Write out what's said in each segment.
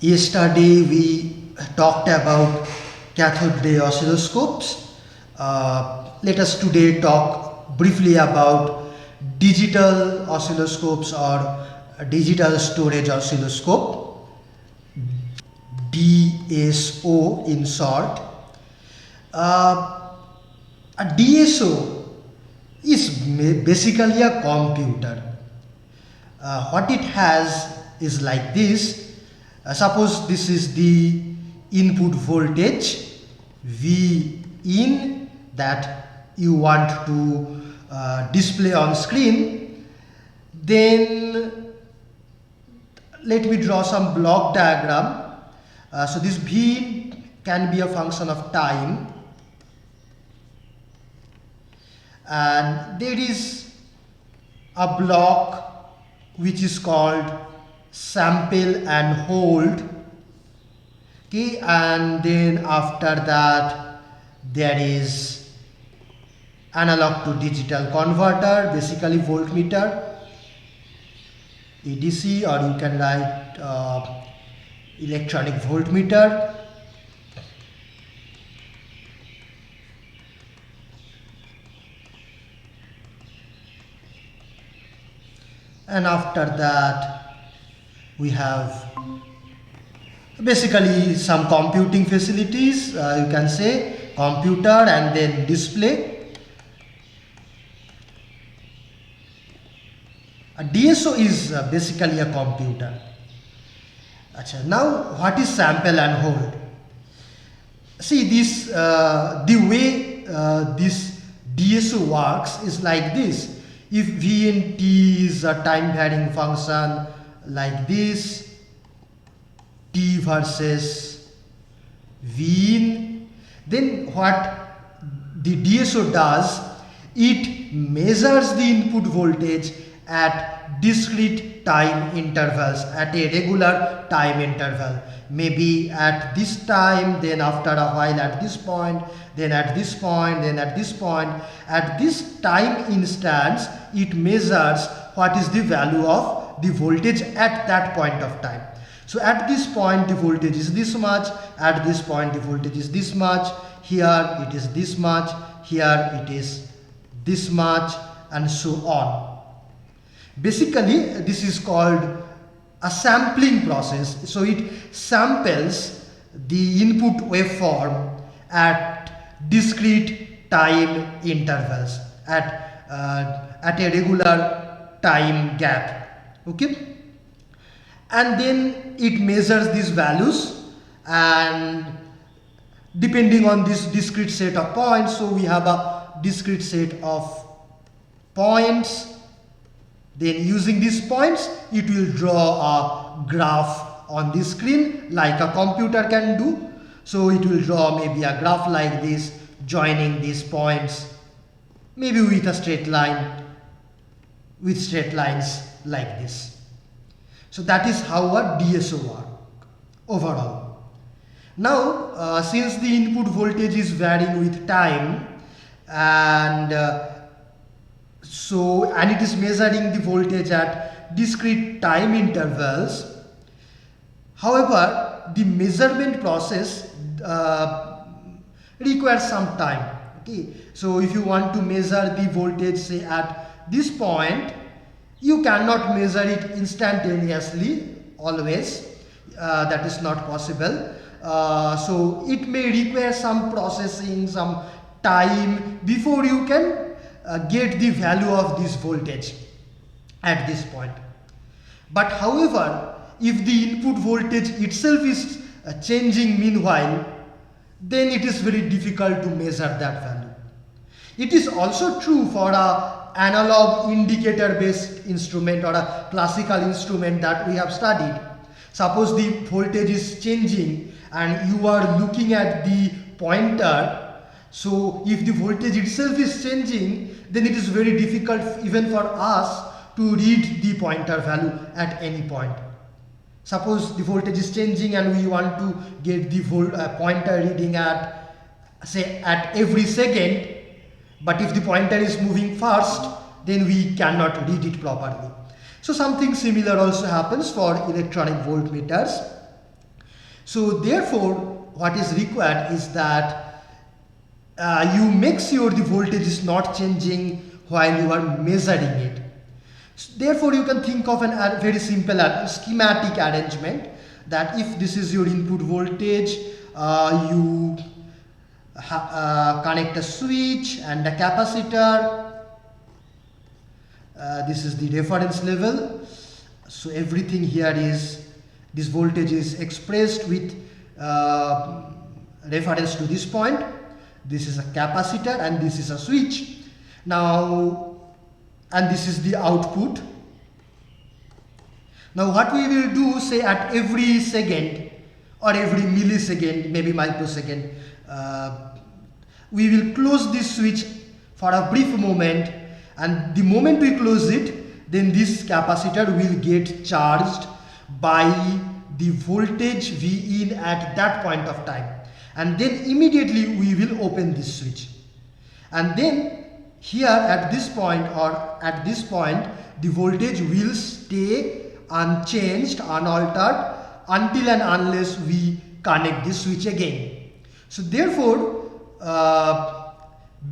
Yesterday we talked about cathode ray oscilloscopes. Let us today talk briefly about digital oscilloscopes or digital storage oscilloscope, DSO in short. A DSO is basically a computer. What it has is like this. Suppose this is the input voltage V in that you want to display on screen. Then let me draw some block diagram. So this V can be a function of time, and there is a block which is called sample and hold, okay, and then after that there is analog to digital converter, basically voltmeter, EDC, or you can write electronic voltmeter. And after that we have basically some computing facilities, you can say computer and then display. A DSO is basically a computer. Now what is sample and hold? See this, the way this DSO works is like this. If V in t is a time varying function like this, t versus V in, then what the DSO does, it measures the input voltage at discrete time intervals, at a regular time interval, maybe at this time, then after a while at this point, then at this point, then at this point. At this time instance, it measures what is the value of the voltage at that point of time. So at this point the voltage is this much, at this point the voltage is this much, here it is this much, here it is this much, and so on. Basically this is called a sampling process. So it samples the input waveform at discrete time intervals, at a regular time gap, okay, and then it measures these values, and depending on this discrete set of points, so we have a discrete set of points, then using these points it will draw a graph on the screen like a computer can do. So it will draw maybe a graph like this, joining these points, maybe with a straight line, with straight lines like this. So that is how a DSO works overall. Now since the input voltage is varying with time, and it is measuring the voltage at discrete time intervals, however the measurement process requires some time, okay. So if you want to measure the voltage, say at this point, you cannot measure it instantaneously always, that is not possible. So it may require some processing, some time before you can get the value of this voltage at this point. But however, if the input voltage itself is changing meanwhile, then it is very difficult to measure that value. It is also true for a analog indicator based instrument or a classical instrument that we have studied. Suppose the voltage is changing and you are looking at the pointer, so if the voltage itself is changing, then it is very difficult even for us to read the pointer value at any point. Suppose the voltage is changing and we want to get the pointer reading at, say, at every second, but if the pointer is moving fast, then we cannot read it properly. So something similar also happens for electronic voltmeters. So therefore what is required is that you make sure the voltage is not changing while you are measuring it. So therefore you can think of a very simple schematic arrangement, that if this is your input voltage, you connect a switch and a capacitor. This is the reference level. So everything here is, this voltage is expressed with reference to this point. This is a capacitor and this is a switch. Now, and this is the output. Now what we will do, say at every second or every millisecond, maybe microsecond, we will close this switch for a brief moment, and the moment we close it, then this capacitor will get charged by the voltage V in at that point of time, and then immediately we will open this switch, and then here at this point or at this point the voltage will stay unchanged, unaltered until and unless we connect this switch again. So therefore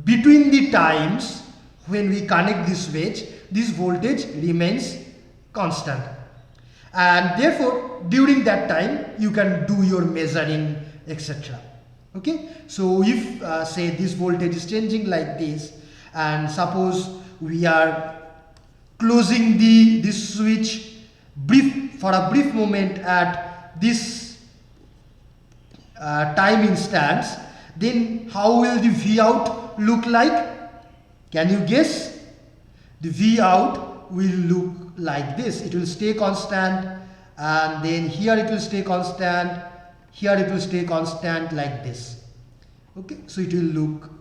between the times when we connect this switch, this voltage remains constant, and therefore during that time you can do your measuring, etc. Okay, so if say this voltage is changing like this, and suppose we are closing this switch for a brief moment at this time instance, then how will the V out look like? Can you guess? The V out will look like this. It will stay constant, and then here it will stay constant, here it will stay constant, like this. Okay, so it will look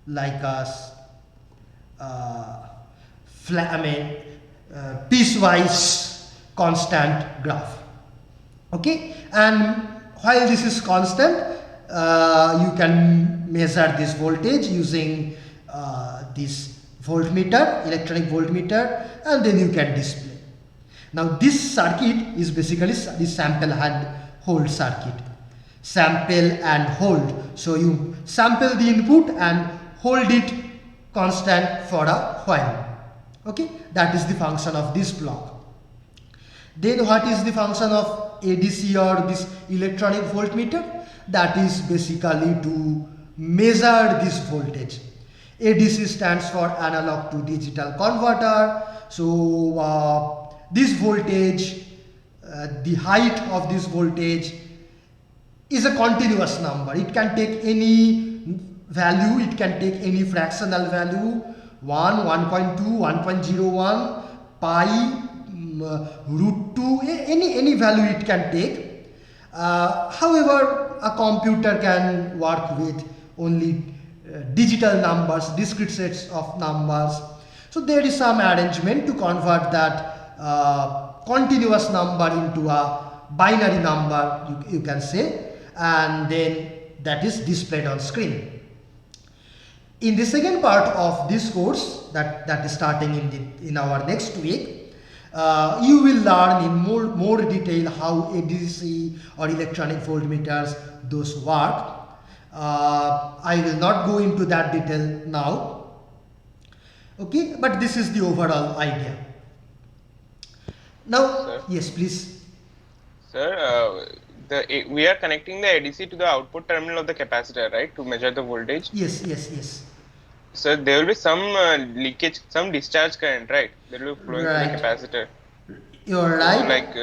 like a piecewise constant graph. Okay, and while this is constant, you can measure this voltage using this voltmeter, electronic voltmeter, and then you can display. Now this circuit is basically the sample and hold circuit. Sample and hold. So you sample the input and hold it constant for a while. Okay, that is the function of this block. Then what is the function of ADC or this electronic voltmeter? That is basically to measure this voltage. ADC stands for analog to digital converter. So this voltage, the height of this voltage is a continuous number. It can take any value, it can take any fractional value, 1, 1.2, 1.01, pi, root 2, any value it can take. However, a computer can work with only digital numbers, discrete sets of numbers. So there is some arrangement to convert that continuous number into a binary number, you can say, and then that is displayed on screen. In the second part of this course that is starting in our next week, you will learn in more detail how ADC or electronic voltmeters those work. I will not go into that detail now. Okay, but this is the overall idea. Now, sir, yes, please. Sir, we are connecting the ADC to the output terminal of the capacitor, right, to measure the voltage? Yes. So there will be some leakage, some discharge current, right? That will be flowing through the capacitor. You're right. So, like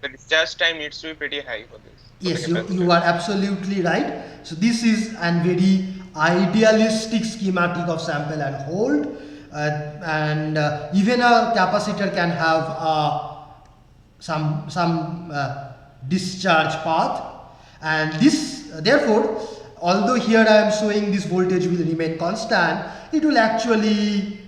the discharge time needs to be pretty high for this. Yes, you are absolutely right. So this is a very idealistic schematic of sample and hold, and even a capacitor can have some discharge path, and this therefore, although here I am showing this voltage will remain constant, it will actually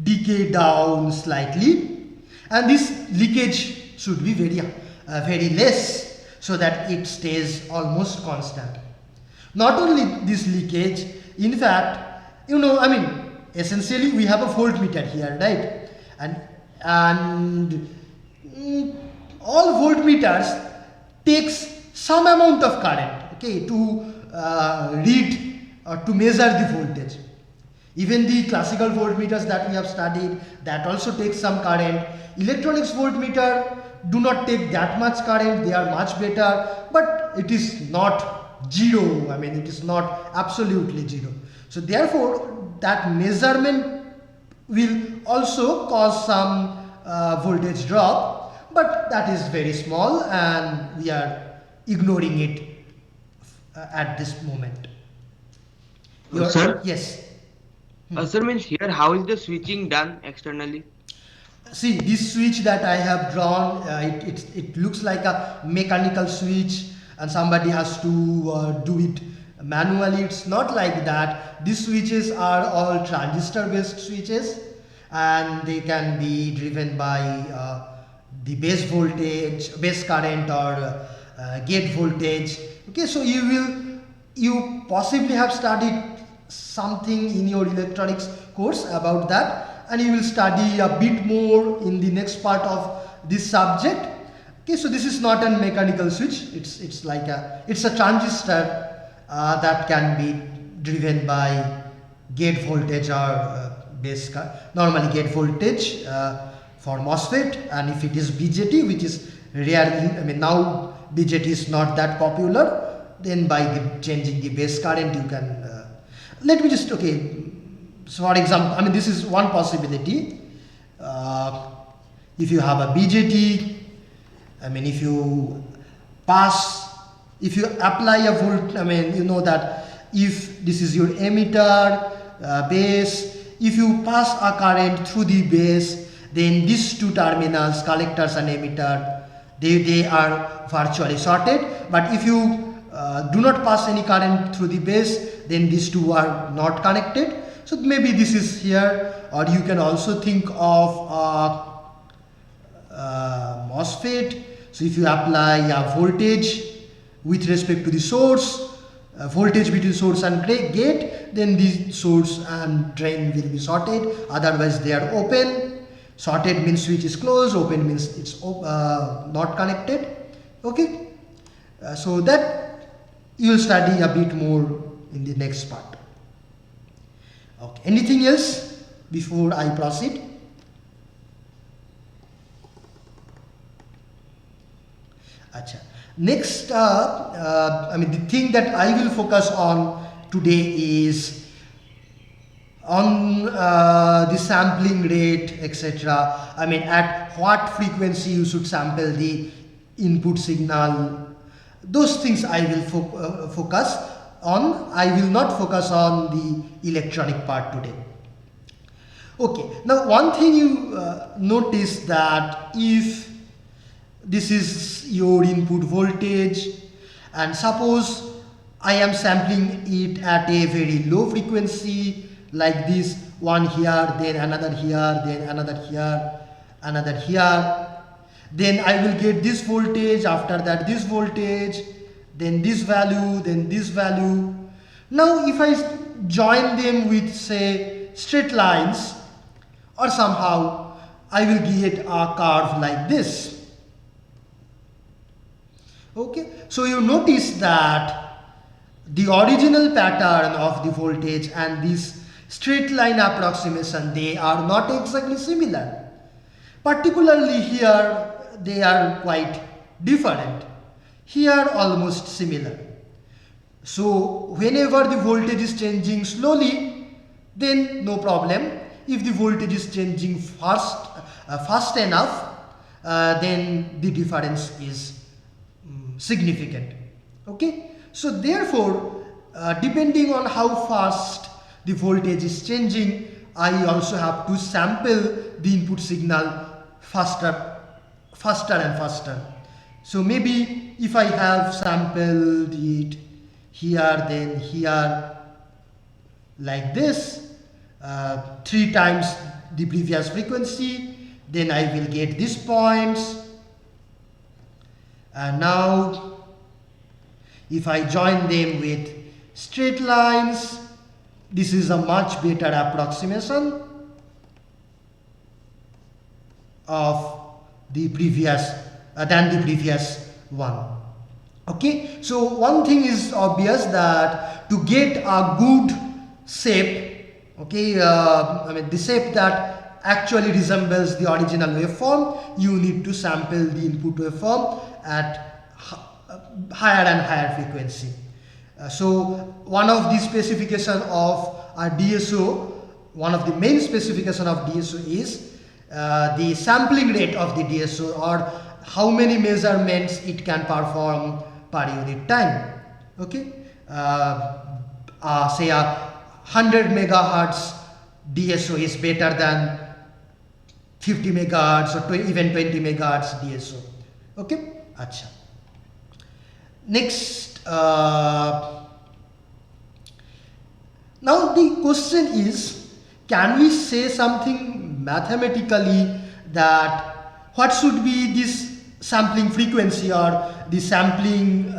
decay down slightly, and this leakage should be very less, so that it stays almost constant. Not only this leakage, in fact, essentially we have a voltmeter here, right? And all voltmeters takes some amount of current, okay, to read or to measure the voltage. Even the classical voltmeters that we have studied, that also takes some current. Electronics voltmeter do not take that much current, they are much better, but it is not zero, I mean it is not absolutely zero. So therefore that measurement will also cause some voltage drop, but that is very small and we are ignoring it at this moment. Sir? Yes. Sir, means here how is the switching done externally? See, this switch that I have drawn, it looks like a mechanical switch and somebody has to do it manually. It's not like that. These switches are all transistor based switches and they can be driven by the base voltage, base current or gate voltage. Okay, so you possibly have studied something in your electronics course about that, and you will study a bit more in the next part of this subject. Okay, so this is not a mechanical switch, it's like it's a transistor that can be driven by gate voltage or normally gate voltage for MOSFET, and if it is BJT, which is rarely, I mean now BJT is not that popular, then by changing the base current you can let me just, okay, so for example, I mean this is one possibility. If you have a BJT, I mean if you apply a volt, I mean you know that if this is your emitter, base, if you pass a current through the base, then these two terminals, collectors and emitter, they are virtually shorted. But if you do not pass any current through the base, then these two are not connected. So maybe this is here, or you can also think of MOSFET. So if you apply a voltage with respect to the source, voltage between source and gate, then the source and drain will be shorted, otherwise they are open. Shorted means switch is closed, open means it's not connected. Okay, so that you will study a bit more in the next part. Okay, anything else before I proceed? Acha. Next, I mean the thing that I will focus on today is on the sampling rate, etc. I mean at what frequency you should sample the input signal. Those things I will focus on. I will not focus on the electronic part today. Okay, now one thing you notice that if this is your input voltage and suppose I am sampling it at a very low frequency like this, one here, then another here, then another here, another here, then I will get this voltage, after that this voltage, then this value, then this value. Now if I join them with say straight lines or somehow, I will get a curve like this. Okay, so you notice that the original pattern of the voltage and this straight line approximation, they are not exactly similar. Particularly here they are quite different. Here almost similar. So whenever the voltage is changing slowly, then no problem. If the voltage is changing fast enough, then the difference is significant. Okay, so therefore depending on how fast the voltage is changing, I also have to sample the input signal faster and faster. So maybe if I have sampled it here, then here like this, 3 times the previous frequency, then I will get these points. And now if I join them with straight lines, this is a much better approximation of the previous one. Okay, so one thing is obvious, that to get a good shape, okay, I mean the shape that actually resembles the original waveform, you need to sample the input waveform at higher and higher frequency. So one of the specification of a DSO, one of the main specification of DSO is the sampling rate of the DSO, or how many measurements it can perform per unit time. Okay, say a 100 megahertz DSO is better than 50 megahertz or even 20 megahertz DSO. Okay, acha. Next, now the question is, can we say something mathematically that what should be this sampling frequency or the sampling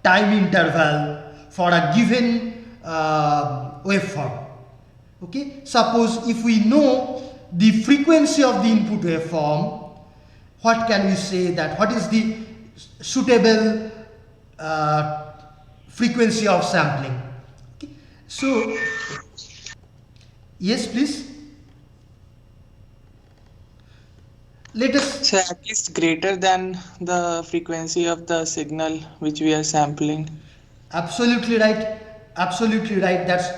time interval for a given waveform? Okay, suppose if we know the frequency of the input waveform, what can we say that what is the suitable frequency of sampling? Okay. So yes, please. Let us. So at least greater than the frequency of the signal which we are sampling. Absolutely right. Absolutely right. That's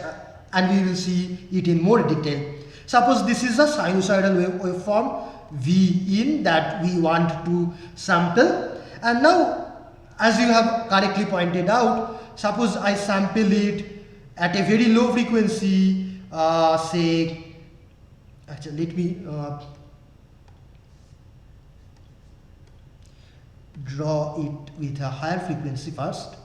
and we will see it in more detail. Suppose this is a sinusoidal waveform V in that we want to sample, and now, as you have correctly pointed out, suppose I sample it at a very low frequency, say, actually let me draw it with a higher frequency first.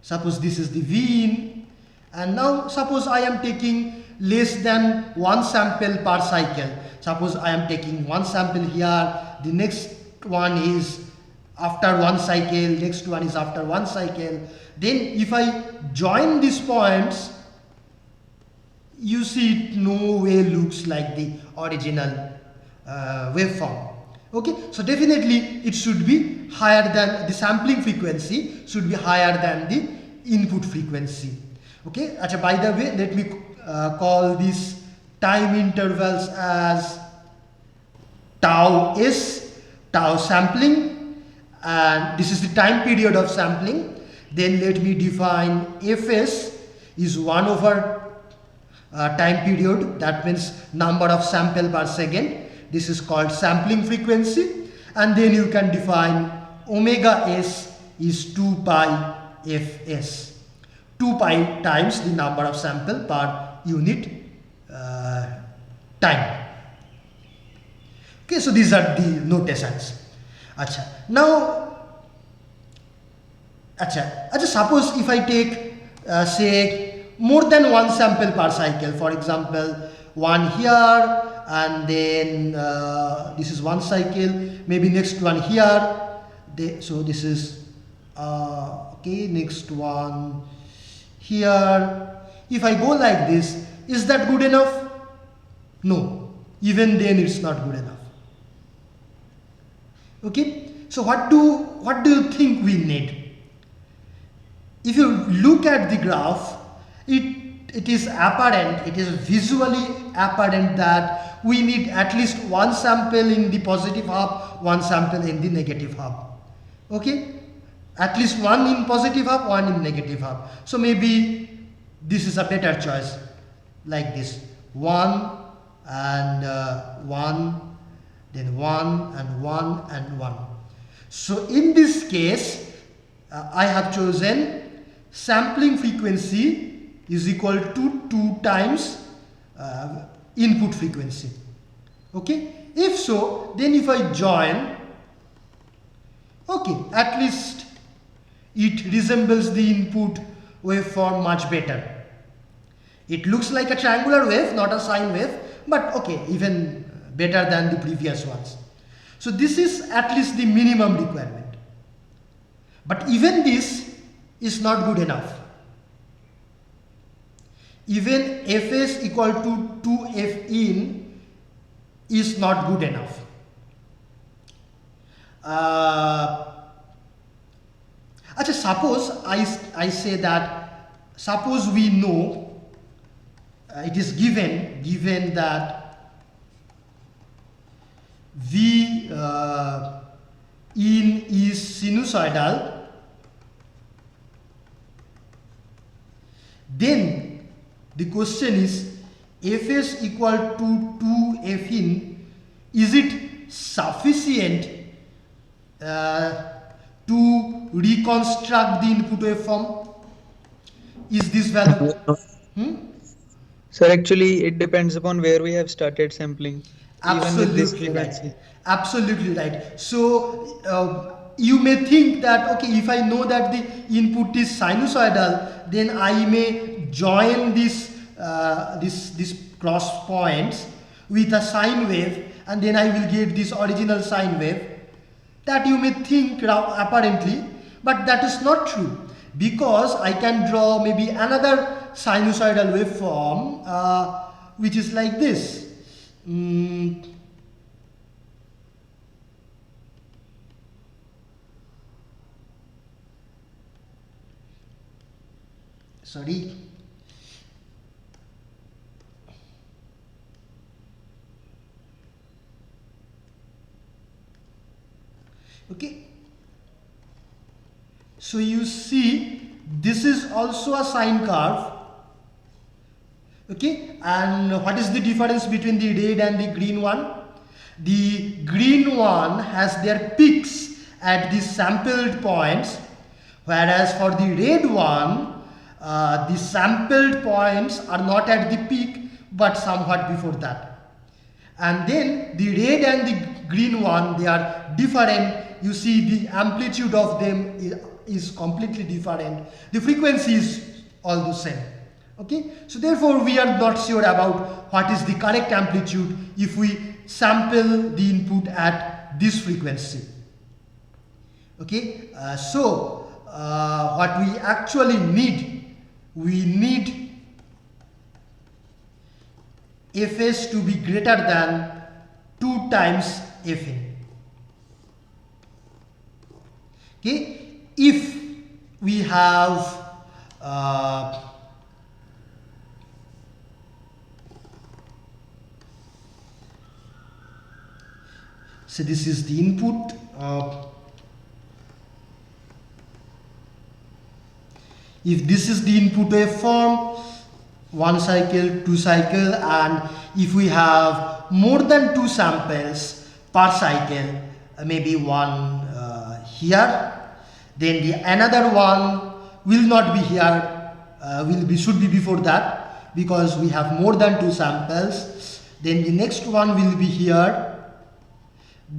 Suppose this is the V in, and now suppose I am taking less than one sample per cycle. Suppose I am taking one sample here, the next one is after one cycle, next one is after one cycle. Then if I join these points, you see it no way looks like the original waveform. Okay, so definitely it should be higher than the sampling frequency, should be higher than the input frequency. Okay, Achha, by the way, let me call these time intervals as tau s, tau sampling, and this is the time period of sampling. Then let me define fs is 1 over time period, that means number of sample per second. This is called sampling frequency, and then you can define omega s is 2 pi fs, 2 pi times the number of sample per unit time. Okay, so these are the notations. Acha. Now, suppose if I take say more than one sample per cycle, for example, one here, and then this is one cycle, maybe next one here. So this is okay, next one here. If I go like this, is that good enough? No, even then it's not good enough. Okay, so what do you think we need? If you look at the graph, it is apparent, it is visually apparent that we need at least one sample in the positive half, one sample in the negative half. Okay, at least one in positive half, one in negative half. So maybe this is a better choice, like this, one and one, then one and one and one. So in this case, I have chosen sampling frequency is equal to 2 times input frequency. Okay, if so, then if I join, okay, at least it resembles the input waveform much better. It looks like a triangular wave, not a sine wave, but okay, even better than the previous ones. So this is at least the minimum requirement. But even this is not good enough. even Fs equal to 2F in is not good enough. Suppose I say that, suppose we know it is given that V in is sinusoidal, then the question is Fs equal to 2F in, is it sufficient to reconstruct the input waveform? Is this value? Sir, actually, it depends upon where we have started sampling. Even with this Absolutely frequency. right. Absolutely right. So you may think that, okay, if I know that the input is sinusoidal, then I may join this cross points with a sine wave, and then I will get this original sine wave. That you may think apparently, but that is not true, because I can draw maybe another sinusoidal waveform which is like this. Sorry. Okay. So you see, this is also a sine curve. Okay, and what is the difference between the red and the green one? The green one has their peaks at the sampled points, whereas for the red one, the sampled points are not at the peak but somewhat before that. And then the red and the green one, they are different. You see, the amplitude of them is completely different. The frequency is all the same. Okay, so therefore we are not sure about what is the correct amplitude if we sample the input at this frequency. Okay, what we actually need, we need Fs to be greater than 2 times Fin. Okay, if we have so this is the input. If this is the input waveform, 1 cycle, 2 cycle, and if we have more than 2 samples per cycle, maybe one here, then the another one will not be here, should be before that, because we have more than 2 samples. Then the next one will be here.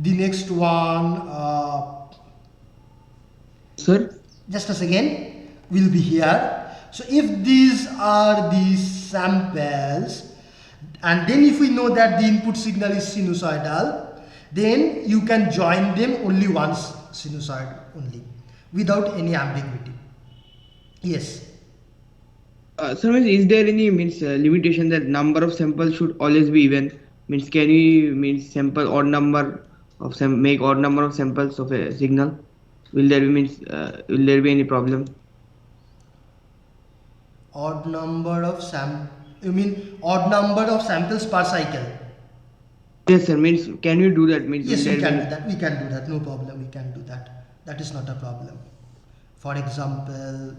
The next one, Sir? just a second, will be here. So if these are the samples, and then if we know that the input signal is sinusoidal, then you can join them only once, sinusoid only, without any ambiguity. Yes. Sir, is there any limitation that number of samples should always be even? Can we sample odd number of make odd number of samples of a signal? Will there be any problem? Odd number of you mean odd number of samples per cycle? Yes, sir. Can you do that? Yes, we can do that. We can do that. No problem. We can do that. That is not a problem. For example,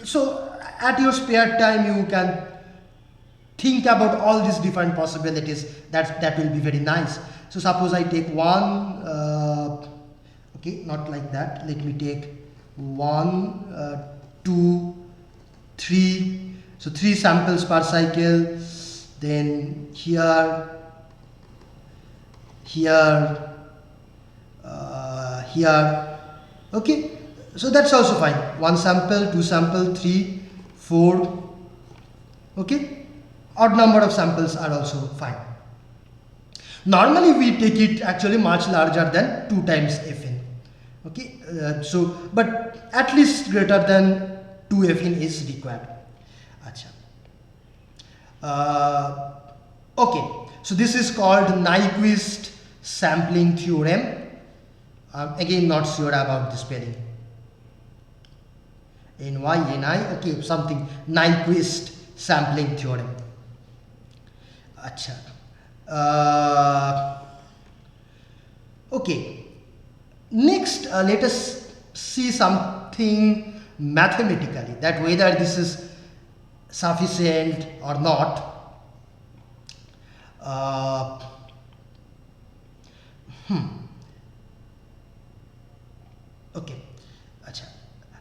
so at your spare time, you can think about all these different possibilities. That will be very nice. So suppose I take one, okay, not like that. Let me take 1, 2, 3. So 3 samples per cycle. Then here, here, here. Okay. So that's also fine. 1 sample, 2 sample, 3, 4. Okay. Odd number of samples are also fine. Normally we take it actually much larger than 2 times Fn. Okay. But at least greater than 2fin is required. Acha. Okay, so this is called Nyquist sampling theorem. Again, not sure about the spelling. N-Y-N-I, okay, something, Nyquist sampling theorem. Acha. Okay, next let us see something mathematically, that whether this is sufficient or not. Okay, Achha.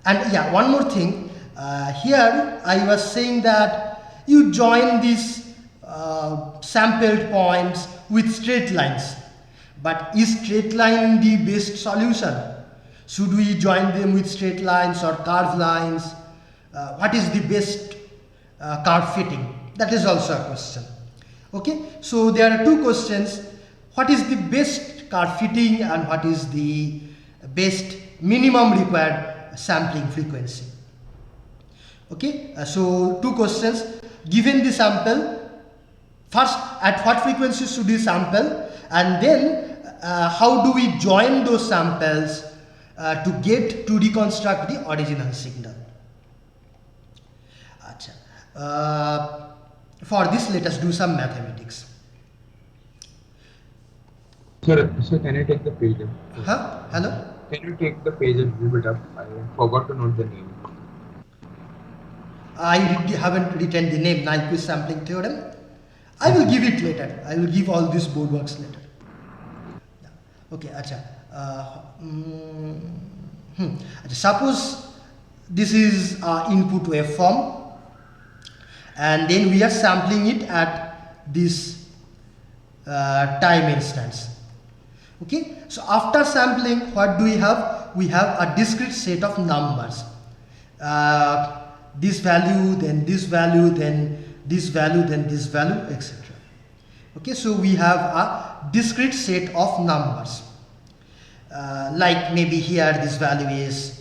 And yeah, one more thing, here I was saying that you join these sampled points with straight lines, but is straight line the best solution? Should we join them with straight lines or curved lines? What is the best curve fitting? That is also a question. Okay, so there are two questions. What is the best curve fitting and what is the best minimum required sampling frequency? Okay, so two questions. Given the sample, first at what frequency should we sample, and then how do we join those samples to reconstruct the original signal. Achha. For this, let us do some mathematics. Sir, can you take the page up? Huh? Hello? Can you take the page a little bit up? I forgot to note the name. I haven't written the name, Nyquist sampling theorem. I will give it later. I will give all these board works later. Yeah. Okay, Acha. Suppose this is input waveform, and then we are sampling it at this time instance. Okay, so after sampling, what do we have? We have a discrete set of numbers. This value, then this value, then this value, then this value, etc. Okay, so we have a discrete set of numbers. Like maybe here this value is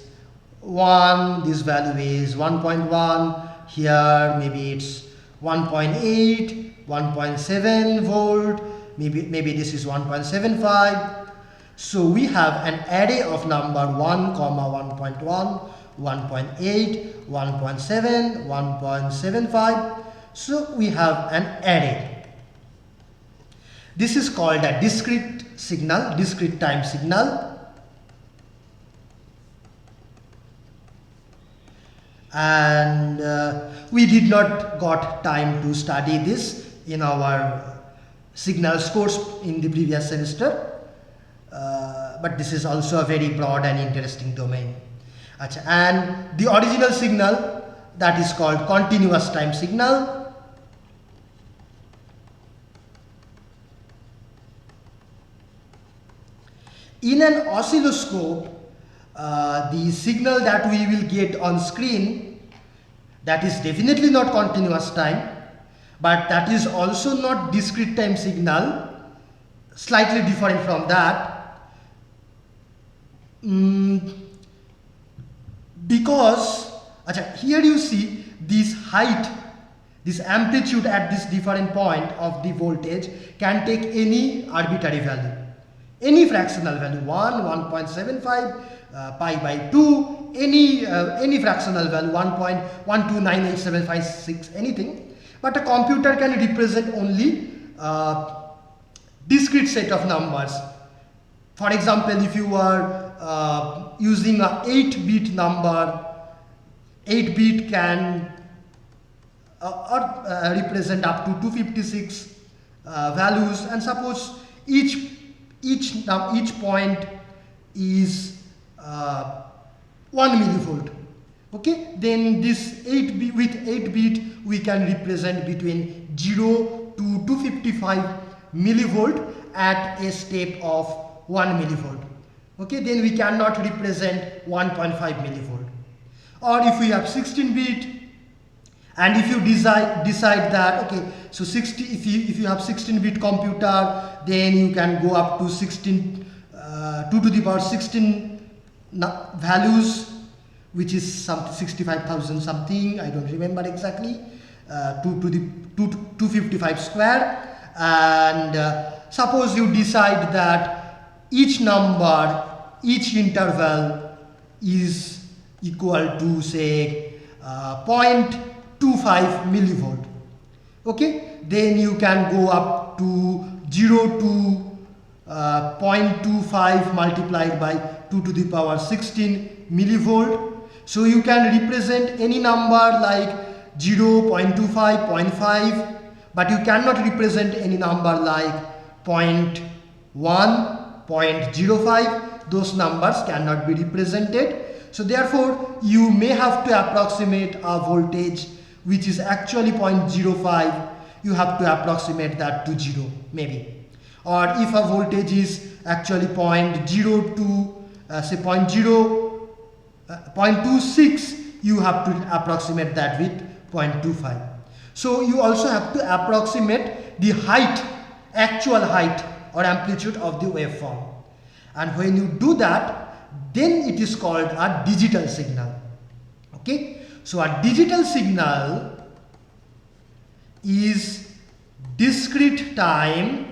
1, this value is 1.1, here maybe it's 1.8, 1.7 volt, maybe this is 1.75. So we have an array of number 1, 1.1, 1.8, 1.7, 1.75. So we have an array. This is called a discrete signal, discrete time signal. And we did not got time to study this in our signals course in the previous semester. But this is also a very broad and interesting domain. And the original signal, that is called continuous time signal. In an oscilloscope, the signal that we will get on screen, that is definitely not continuous time, but that is also not discrete time signal, slightly different from that. Because here you see this height, this amplitude at this different point of the voltage can take any arbitrary value, any fractional value, 1, 1.75, pi by 2, any fractional value, 1.1298756, anything. But a computer can represent only discrete set of numbers. For example, if you are using a 8-bit number, 8-bit can represent up to 256 values, and suppose each point is 1 millivolt. Okay, then this 8-bit, with 8-bit we can represent between 0 to 255 millivolt at a step of 1 millivolt. Okay, then we cannot represent 1.5 millivolt. Or if we have 16-bit, and if you decide that, okay, so if you have 16-bit computer, then you can go up to 2 to the power 16 values. which is something 65,000 something, I don't remember exactly, 2 to the 255 square. And suppose you decide that each number, each interval is equal to say 0.25 millivolt. Okay, then you can go up to 0 to 0.25 multiplied by 2 to the power 16 millivolt. So you can represent any number like 0, 0.25, 0.5, but you cannot represent any number like 0.1, 0.05. Those numbers cannot be represented. So therefore you may have to approximate a voltage which is actually 0.05. You have to approximate that to 0 maybe. Or if a voltage is actually 0.02, say 0.26, you have to approximate that with 0.25. So you also have to approximate the height, actual height or amplitude of the waveform. And when you do that, then it is called a digital signal. Okay, so a digital signal is discrete time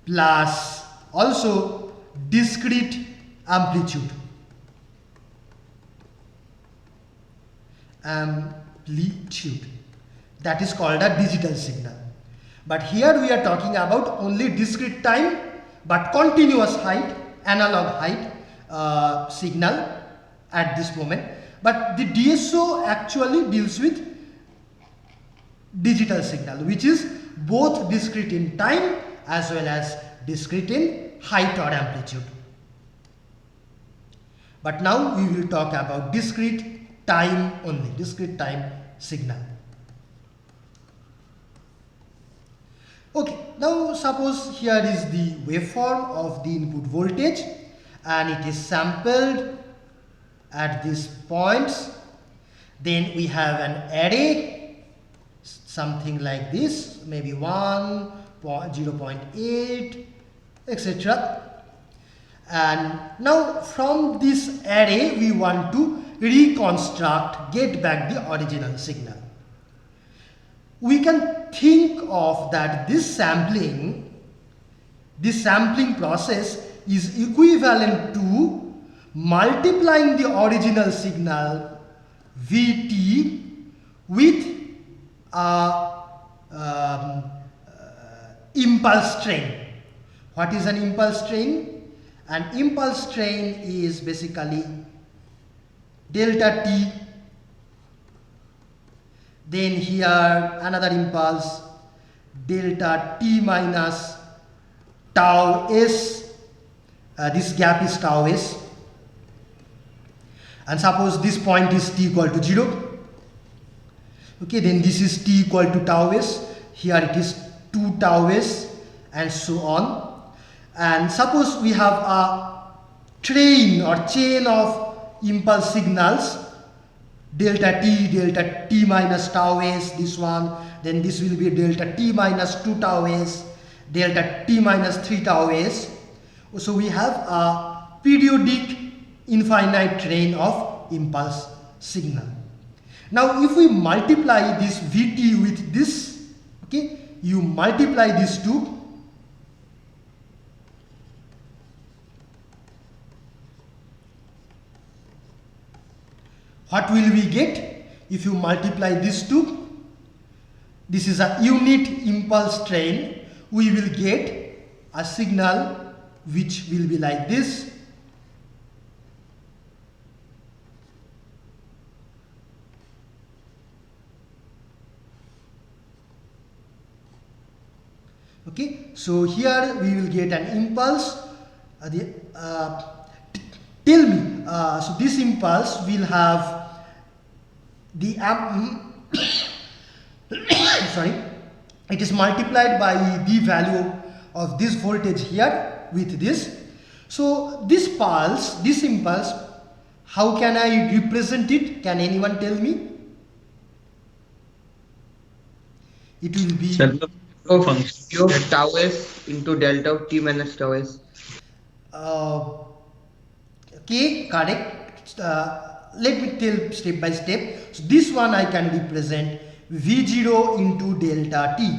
plus also discrete amplitude. That is called a digital signal. But here we are talking about only discrete time but continuous height, analog height signal at this moment. But the DSO actually deals with digital signal, which is both discrete in time as well as discrete in height or amplitude. But now we will talk about discrete time only, discrete time signal. Okay, now suppose here is the waveform of the input voltage and it is sampled at these points. Then we have an array, something like this, maybe 1, 0.8, etc. And now from this array we want to reconstruct, get back the original signal. We can think of that this sampling process is equivalent to multiplying the original signal Vt with impulse train. What is an impulse train? An impulse train is basically delta t, then here another impulse delta t minus tau s, this gap is tau s, and suppose this point is t equal to 0. Okay, then this is t equal to tau s, here it is 2 tau s, and so on. And suppose we have a train or chain of impulse signals, delta t minus tau s, this one, then this will be delta t minus 2 tau s, delta t minus 3 tau s. So we have a periodic infinite train of impulse signal. Now if we multiply this Vt with this, okay, you multiply these two, what will we get? If you multiply these two, this is a unit impulse train, we will get a signal which will be like this. Okay, so here we will get an impulse. Tell me, so this impulse will have the sorry, it is multiplied by the value of this voltage here with this. So this pulse, this impulse, how can I represent it? Can anyone tell me? It will be Tau s into delta of t minus tau s. Okay, correct. let me tell step by step. So this one I can represent V0 into delta t.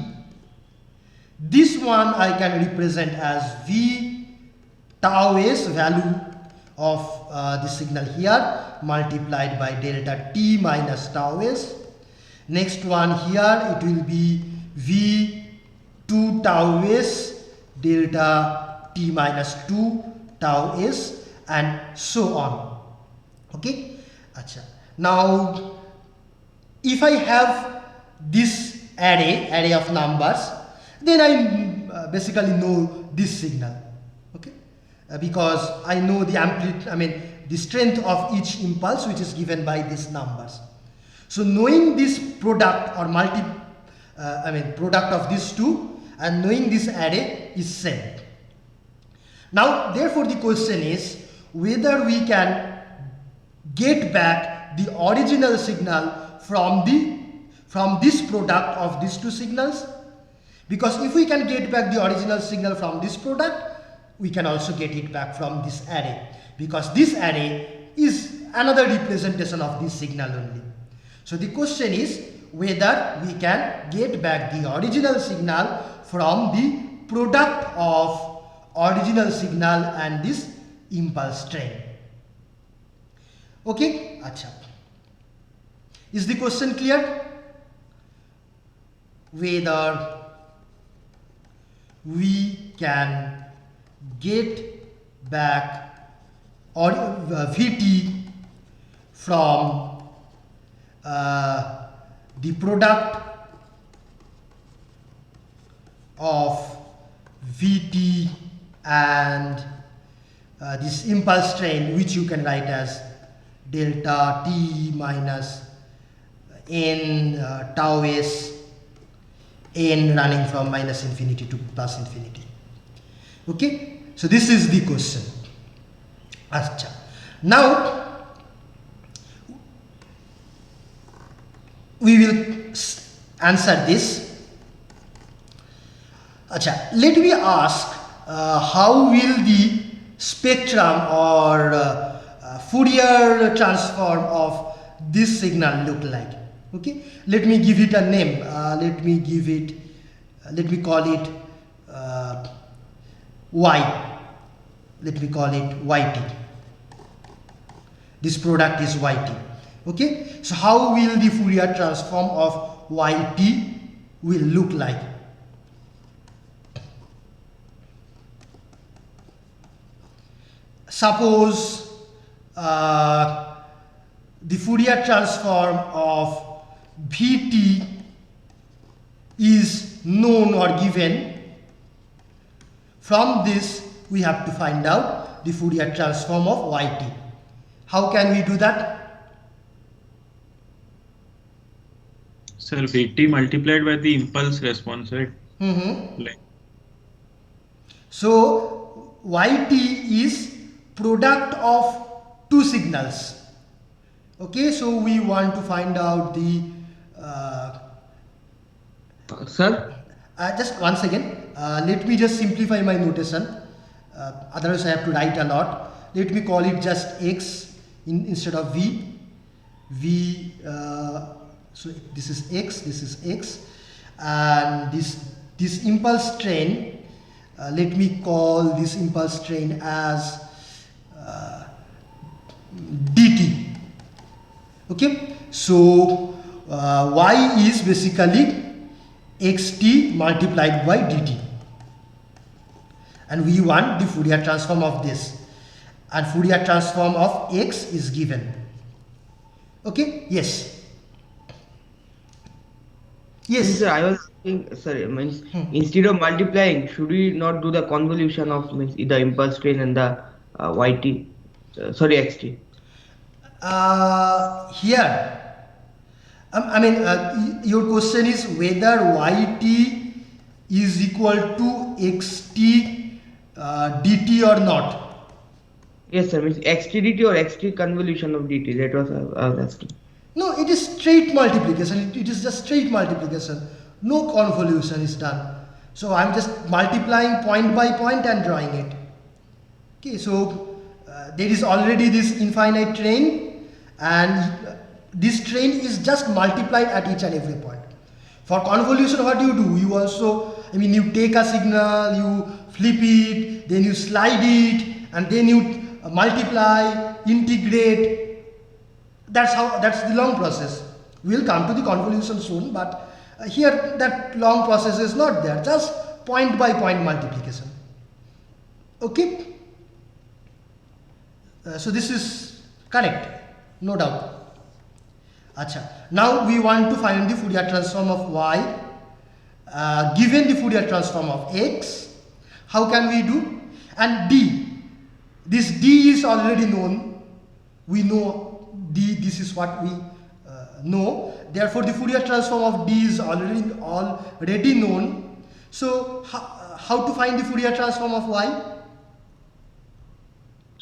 This one I can represent as V tau s, value of the signal here, multiplied by delta t minus tau s. Next one here, it will be V2 tau s delta t minus 2 tau s, and so on. Okay. Achha. Now if I have this array of numbers, then I basically know this signal. Okay. Because I know the amplitude, the strength of each impulse, which is given by these numbers. So knowing this product or product of these two and knowing this array is same. Now therefore the question is whether we can get back the original signal from this product of these two signals, because if we can get back the original signal from this product, we can also get it back from this array, because this array is another representation of this signal only. So the question is whether we can get back the original signal from the product of original signal and this impulse train. Okay, acha. Is the question clear? Whether we can get back or Vt from the product of Vt and this impulse train, which you can write as delta t minus n tau s, n running from minus infinity to plus infinity. Okay, so this is the question. Achha. Now we will answer this. Achha. Let me ask how will the spectrum or Fourier transform of this signal look like. Okay, let me give it a name. Let me call it y. Let me call it yt. This product is yt. Okay, so how will the Fourier transform of yt will look like? Suppose the Fourier transform of Vt is known or given. From this we have to find out the Fourier transform of yt. How can we do that? Sir, Vt multiplied by the impulse response, right? Like. So yt is product of two signals. Okay, so we want to find out the Sir? just once again, let me just simplify my notation, otherwise I have to write a lot. Let me call it just x instead of v. So this is x, and this impulse train, let me call this impulse train as dt. Okay, so y is basically xt multiplied by dt, and we want the Fourier transform of this, and Fourier transform of x is given. Okay, yes. Yes. Sir, I was thinking, sorry, means instead of multiplying, should we not do the convolution of the impulse train and the yt? Sorry, xt. Here, your question is whether yt is equal to xt dt or not. Yes, sir. Means xt dt or xt convolution of dt. That was I was asking. No, it is straight multiplication. It is just straight multiplication. No convolution is done. So I am just multiplying point by point and drawing it. Okay, so there is already this infinite train, and this train is just multiplied at each and every point. For convolution, what do? You also, you take a signal, you flip it, then you slide it, and then you multiply, integrate. That's the long process. We'll come to the convolution soon, but here that long process is not there, just point by point multiplication. Okay? So this is correct, no doubt. Acha. Now we want to find the Fourier transform of y given the Fourier transform of x. How can we do? And d. This d is already known. We know d. This is what we know. Therefore, the Fourier transform of d is already known. So how to find the Fourier transform of y?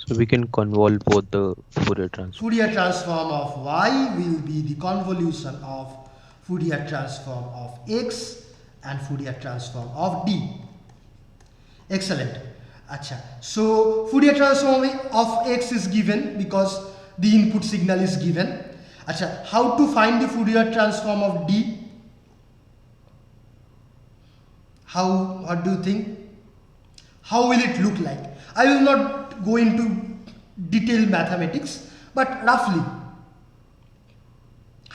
So we can convolve both the Fourier transform. Fourier transform of y will be the convolution of Fourier transform of x and Fourier transform of d. Excellent. Acha. So Fourier transform of x is given because the input signal is given. Acha. How to find the Fourier transform of d? What do you think? How will it look like? I will not go into detailed mathematics, but roughly,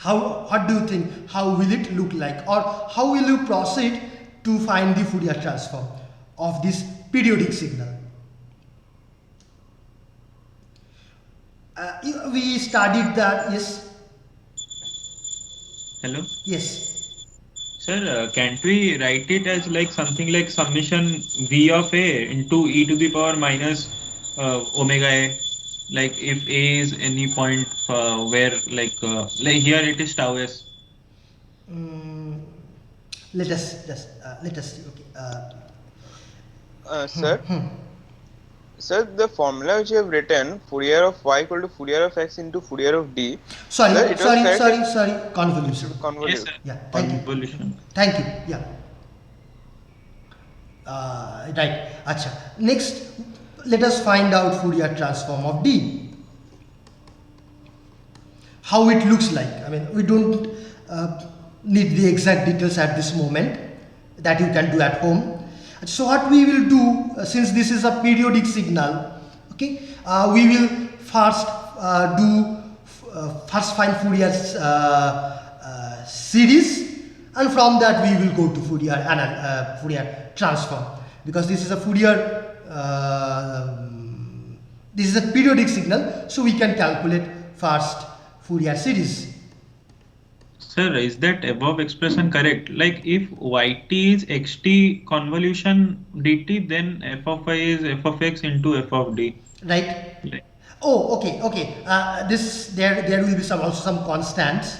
what do you think? How will it look like, or how will you proceed to find the Fourier transform of this periodic signal? We studied that. Yes. Hello. Yes. Sir, can't we write it as like something like summation v of a into e to the power minus omega a? Like if a is any point where like here it is tau s. Let us see. Okay. Sir, the formula which you have written, Fourier of y equal to Fourier of x into Fourier of d. Sorry. Sir, Convolution. Yes, sir. Yeah. Thank Convolution. you. Thank you. Yeah. Right. Acha. Next, let us find out Fourier transform of d. How it looks like. We don't need the exact details at this moment. That you can do at home. So what we will do, since this is a periodic signal, okay, we will first find Fourier series, and from that we will go to Fourier transform, because this is a periodic signal, so we can calculate first Fourier series. Sir, is that above expression correct? Like if yt is xt convolution dt, then f of y is f of x into f of d. Right. Like, Oh, okay. There will be also some constants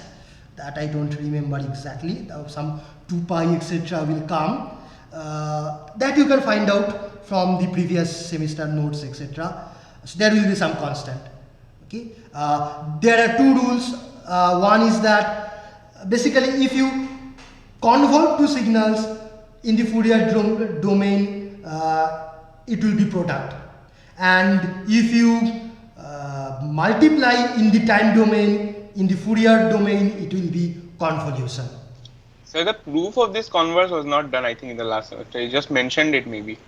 that I don't remember exactly. Some 2 pi etc. will come. That you can find out from the previous semester notes etc. So there will be some constant. Okay. There are two rules. One is that basically if you convolve two signals in the Fourier domain, it will be product, and if you multiply in the time domain, in the Fourier domain, it will be convolution. So the proof of this converse was not done, I think, in the last semester. You just mentioned it maybe.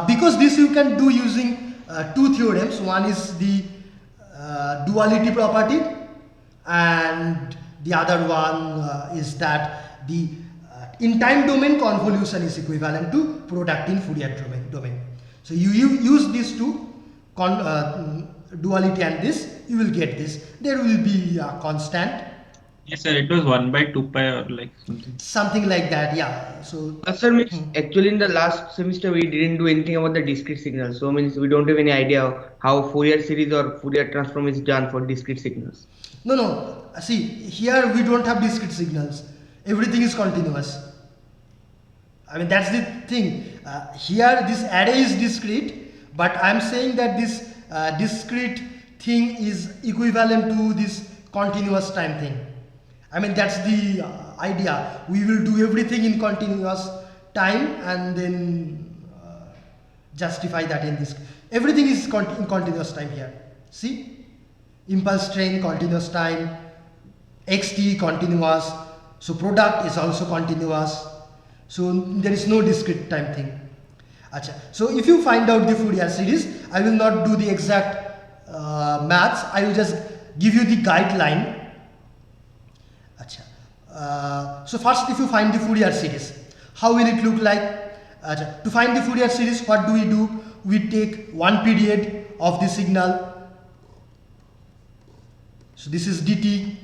Because this you can do using two theorems. One is the duality property, and the other one is that the in time domain convolution is equivalent to product in Fourier domain. So you use these two, duality and this, you will get this. There will be a constant. yes, sir, it was 1 by 2 pi or like something. Something like that, yeah. So Sir, actually in the last semester we didn't do anything about the discrete signals. So means we don't have any idea how Fourier series or Fourier transform is done for discrete signals. No. See, here we don't have discrete signals. Everything is continuous. That's the thing. Here this array is discrete, but I am saying that this discrete thing is equivalent to this continuous time thing. That's the idea. We will do everything in continuous time and then justify that in this. everything is in continuous time here. See, impulse train continuous time, xt continuous, so product is also continuous, so there is no discrete time thing. Acha. So if you find out the Fourier series, I will not do the exact maths, I will just give you the guideline. Acha. So first, if you find the Fourier series, how will it look like? Acha. To find the Fourier series, what do? We take one period of the signal. So this is dt.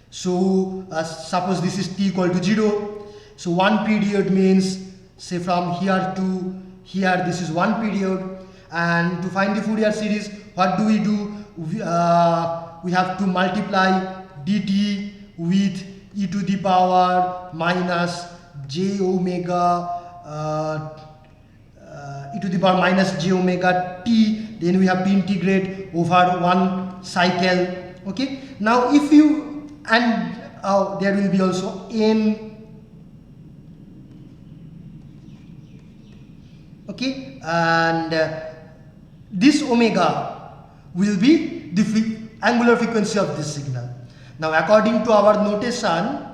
So suppose this is t equal to 0. So one period means, say from here to here, this is one period. And to find the Fourier series, what do? We have to multiply dt with e to the power minus j omega e to the power minus j omega t, then we have to integrate over one cycle. Okay, now if you, and there will be also n, okay, and this omega will be the angular frequency of this signal. Now according to our notation,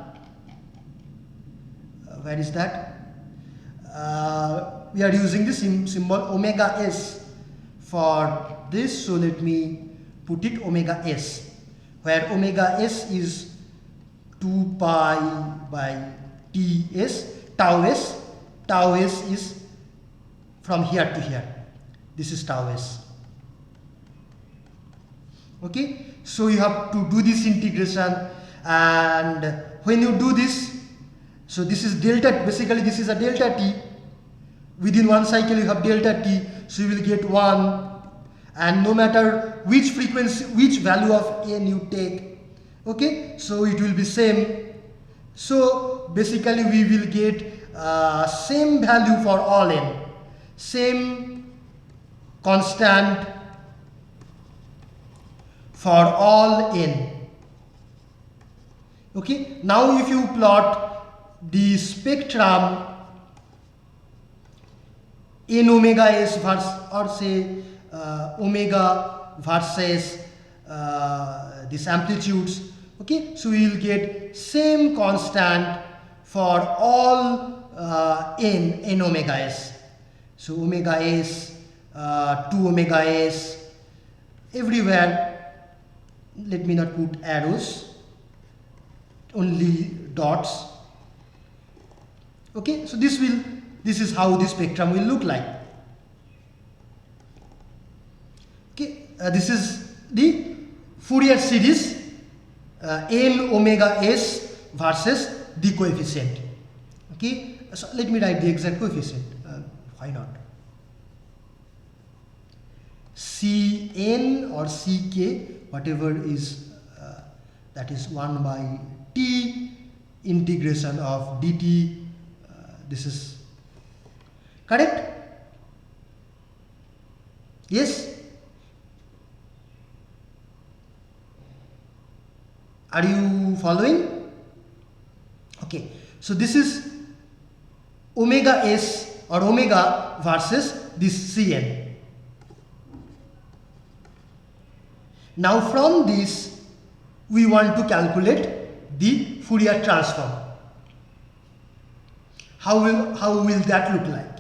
where is that? We are using the symbol omega s for this, so let me put it omega s, where omega s is 2 pi by ts, tau s is from here to here, this is tau s. Okay, so you have to do this integration, and when you do this, so this is delta, basically this is a delta t, within one cycle you have delta t, so you will get 1, and no matter which frequency, which value of n you take, okay, so it will be same. So basically we will get same value for all n, same constant for all n. Okay, now if you plot the spectrum in omega s versus, or say omega versus these amplitudes, okay, so we will get same constant for all n omega s. So omega s, 2 omega s, everywhere. Let me not put arrows, only dots. Okay, so this is how the spectrum will look like. Okay, this is the Fourier series n omega s versus the coefficient. Okay, so let me write the exact coefficient. Why not? Cn or ck, whatever is, that is 1 by t integration of dt. This is correct? Yes? Are you following? Okay, so this is omega s or omega versus this Cn. Now from this we want to calculate the Fourier transform. How will that look like?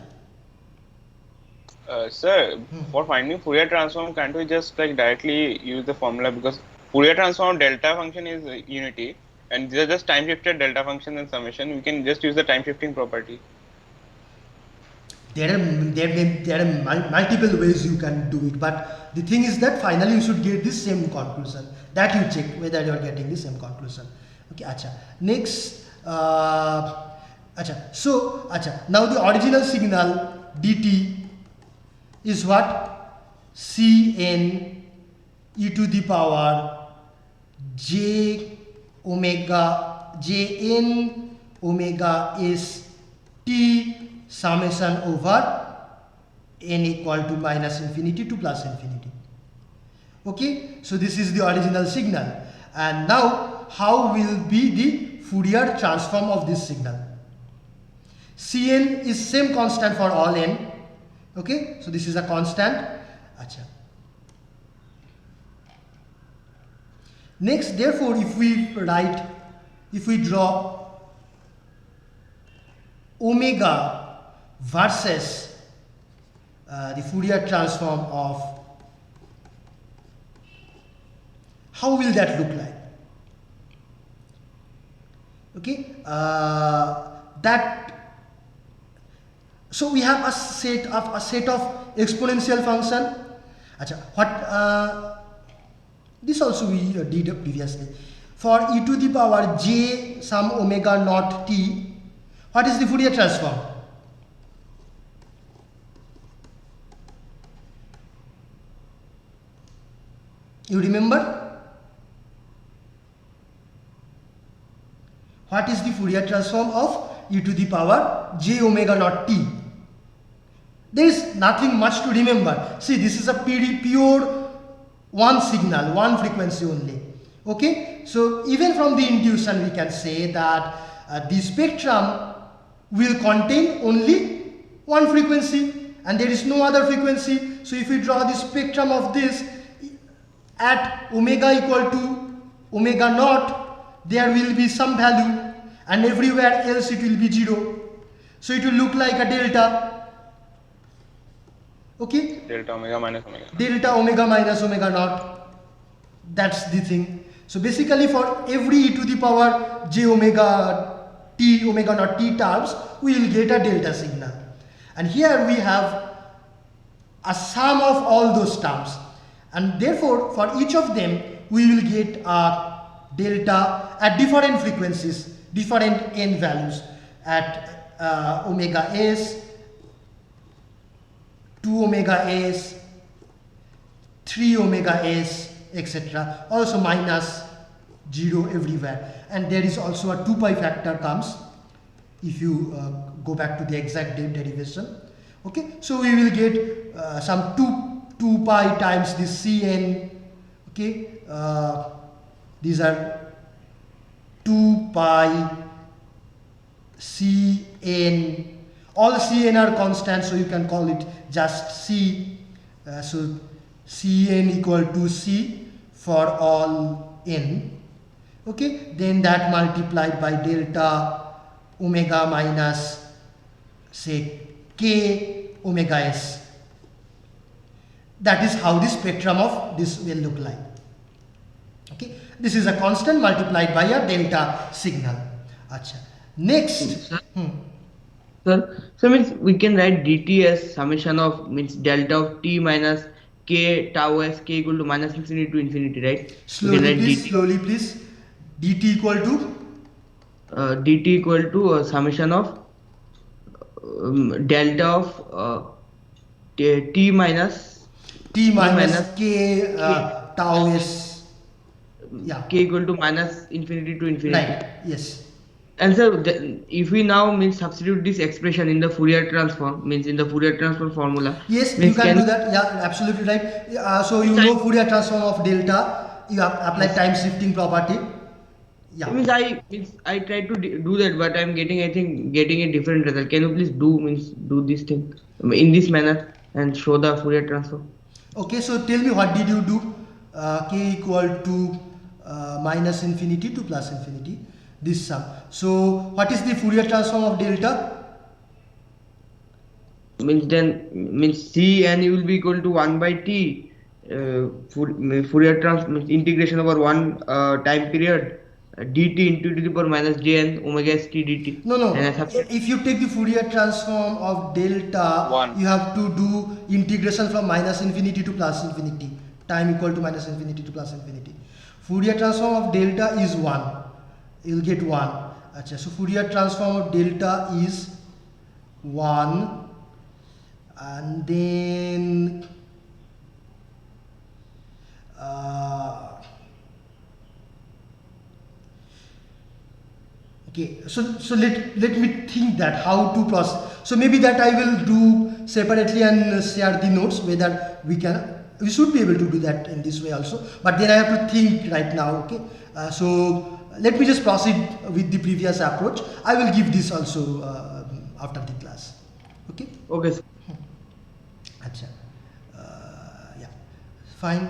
Sir, for finding Fourier transform, can't we just like directly use the formula, because Fourier transform delta function is unity and these are just time shifted delta function and summation. We can just use the time shifting property. There are multiple ways you can do it, but the thing is that finally you should get the same conclusion. That you check whether you are getting the same conclusion. Okay, acha. Next, so now the original signal dt is what? Cn e to the power jn omega s t summation over n equal to minus infinity to plus infinity. Okay, so this is the original signal, and now how will be the Fourier transform of this signal? Cn is same constant for all n. Okay, so this is a constant, Acha. Next, therefore, if we draw omega versus the Fourier transform of, how will that look like? Okay, so we have a set of exponential function. Acha, what this also we did previously. For e to the power j some omega naught t, what is the Fourier transform? You remember? What is the Fourier transform of e to the power j omega naught t? There is nothing much to remember. See, this is a pure one signal, one frequency only. Okay, so even from the intuition we can say that the spectrum will contain only one frequency and there is no other frequency. So if we draw the spectrum of this at omega equal to omega naught, there will be some value and everywhere else it will be 0. So it will look like a delta. Okay, Delta omega minus omega. Delta omega minus omega naught, that's the thing. So basically for every e to the power j omega t omega naught t terms, we will get a delta signal. And here we have a sum of all those terms, and therefore for each of them we will get a delta at different frequencies, different n values, at omega s, 2 omega s, 3 omega s, etc. Also minus 0 everywhere, and there is also a 2 pi factor comes if you go back to the exact derivation. Okay, so we will get some 2 pi times this Cn. Okay, these are 2 pi Cn. All Cn are constant, so you can call it just C. So Cn equal to C for all n. Okay, then that multiplied by delta omega minus say k omega s. That is how the spectrum of this will look like. Okay, this is a constant multiplied by a delta signal. Acha. Next. Sir, so means we can write dt as summation of means delta of t minus k tau s k equal to minus infinity to infinity, right? Slowly please. dt equal to summation of delta of t minus k tau s. Yeah. K equal to minus infinity to infinity. Right. Yes. And so if we now means substitute this expression in the Fourier transform, means in the Fourier transform formula. Yes, you can do that. Yeah, absolutely right. So you know Fourier transform of delta, you have applied time shifting property. Yeah. I tried to do that, but I'm getting a different result. Can you please do this thing in this manner and show the Fourier transform? Okay, so tell me, what did you do? K equal to minus infinity to plus infinity, this sum. So what is the Fourier transform of delta? Means Cn will be equal to 1 by t. Fourier transform integration over one time period dt into to the power minus jn omega s t dt. No. If you take the Fourier transform of delta, you have to do integration from minus infinity to plus infinity. Time equal to minus infinity to plus infinity. Fourier transform of delta is 1. You will get 1. Achha, so Fourier transform of delta is 1, and then okay, so let me think that how to process. So maybe that I will do separately and share the notes, whether we should be able to do that in this way also, but then I have to think right now. Okay, so let me just proceed with the previous approach. I will give this also after the class. Okay. Okay, sir. Achha. Fine.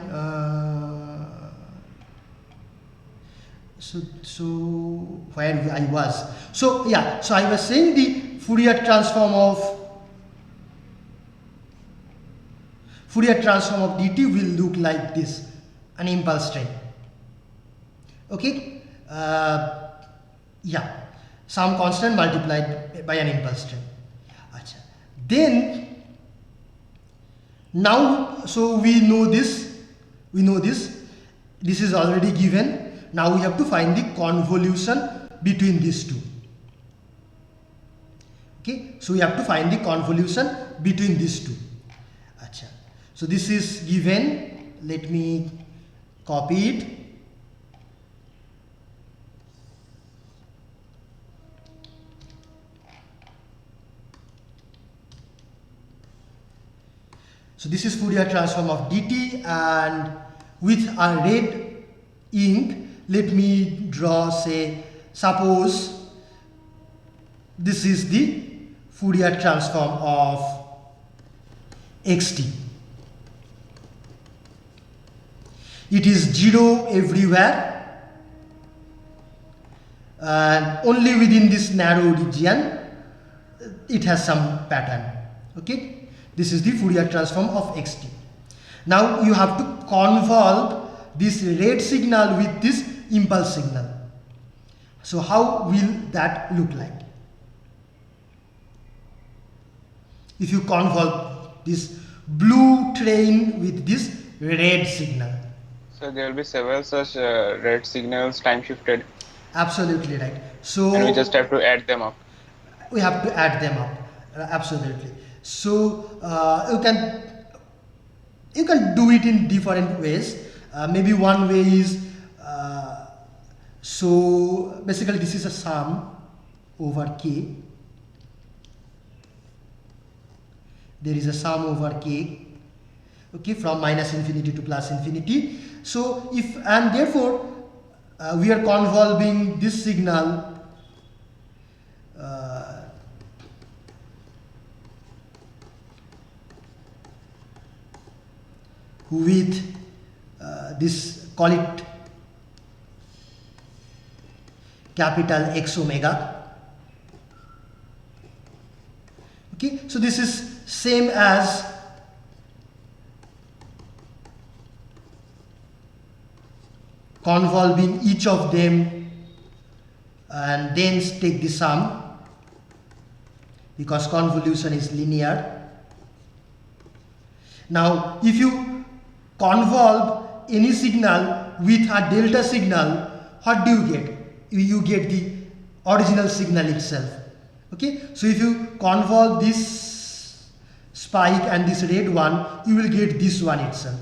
So where I was. So yeah. So I was saying the Fourier transform of dt will look like this, an impulse train. Okay. Yeah. Some constant multiplied by an impulse train. Achha. Then now, so we know this. This is already given. Now we have to find the convolution between these two. Okay, so we have to find the convolution between these two. Achha. So this is given. Let me copy it. So this is Fourier transform of dt, and with a red ink, let me draw, say, suppose this is the Fourier transform of xt. It is 0 everywhere, and only within this narrow region it has some pattern. Okay. This is the Fourier transform of xt. Now you have to convolve this red signal with this impulse signal. So how will that look like? If you convolve this blue train with this red signal. So there will be several such red signals time shifted. Absolutely right. So and we just have to add them up. We have to add them up. Absolutely. So you can do it in different ways. Maybe one way is so basically this is a sum over k. There is a sum over k, okay, from minus infinity to plus infinity. So if, and therefore we are convolving this signal with this, call it capital X omega. Okay, so this is same as convolving each of them and then take the sum, because convolution is linear. Now if you convolve any signal with a delta signal, what do you get? You get the original signal itself. Okay, so if you convolve this spike and this red one, you will get this one itself.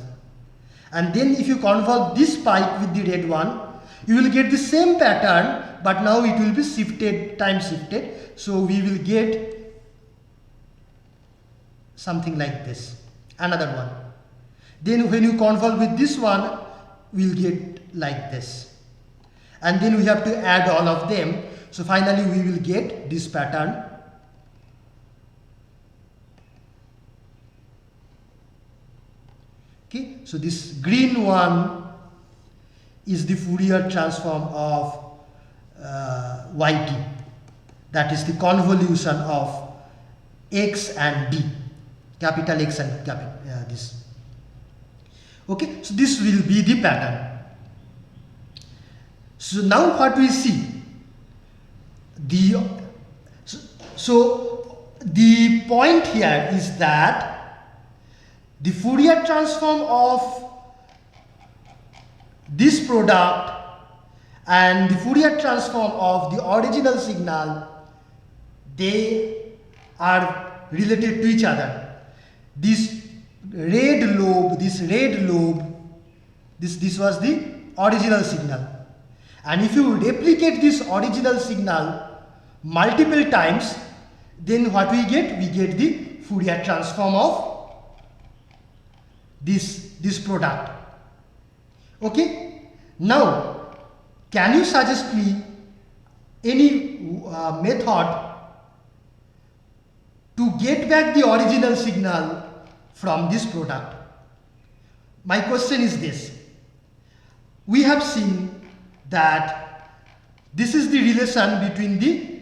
And then if you convolve this spike with the red one, you will get the same pattern, but now it will be shifted, time shifted. So we will get something like this, another one. Then when you convolve with this one, we'll get like this. And then we have to add all of them. So finally we will get this pattern. Okay, so this green one is the Fourier transform of yt. That is the convolution of x and d, capital X and capital this. Okay, so this will be the pattern. So now what we see, so the point here is that the Fourier transform of this product and the Fourier transform of the original signal, they are related to each other. This red lobe, this was the original signal. And if you replicate this original signal multiple times, then what we get? We get the Fourier transform of this product. Okay, now can you suggest me any method to get back the original signal from this product? my question is this. We have seen that this is the relation between the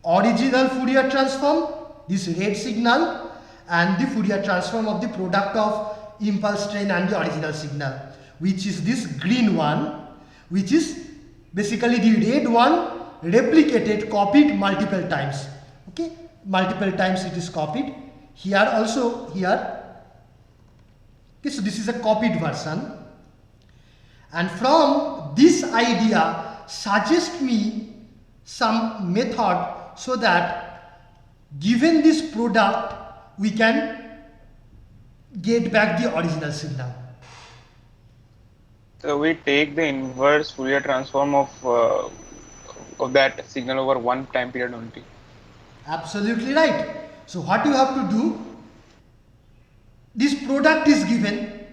original Fourier transform, this red signal, and the Fourier transform of the product of impulse train and the original signal, which is this green one, which is basically the red one replicated, copied multiple times. Okay, multiple times it is copied. Here also, here. Okay, so this is a copied version. And from this idea, suggest me some method so that given this product, we can get back the original signal. So we take the inverse Fourier transform of that signal over one time period only. Absolutely right. So what you have to do, this product is given,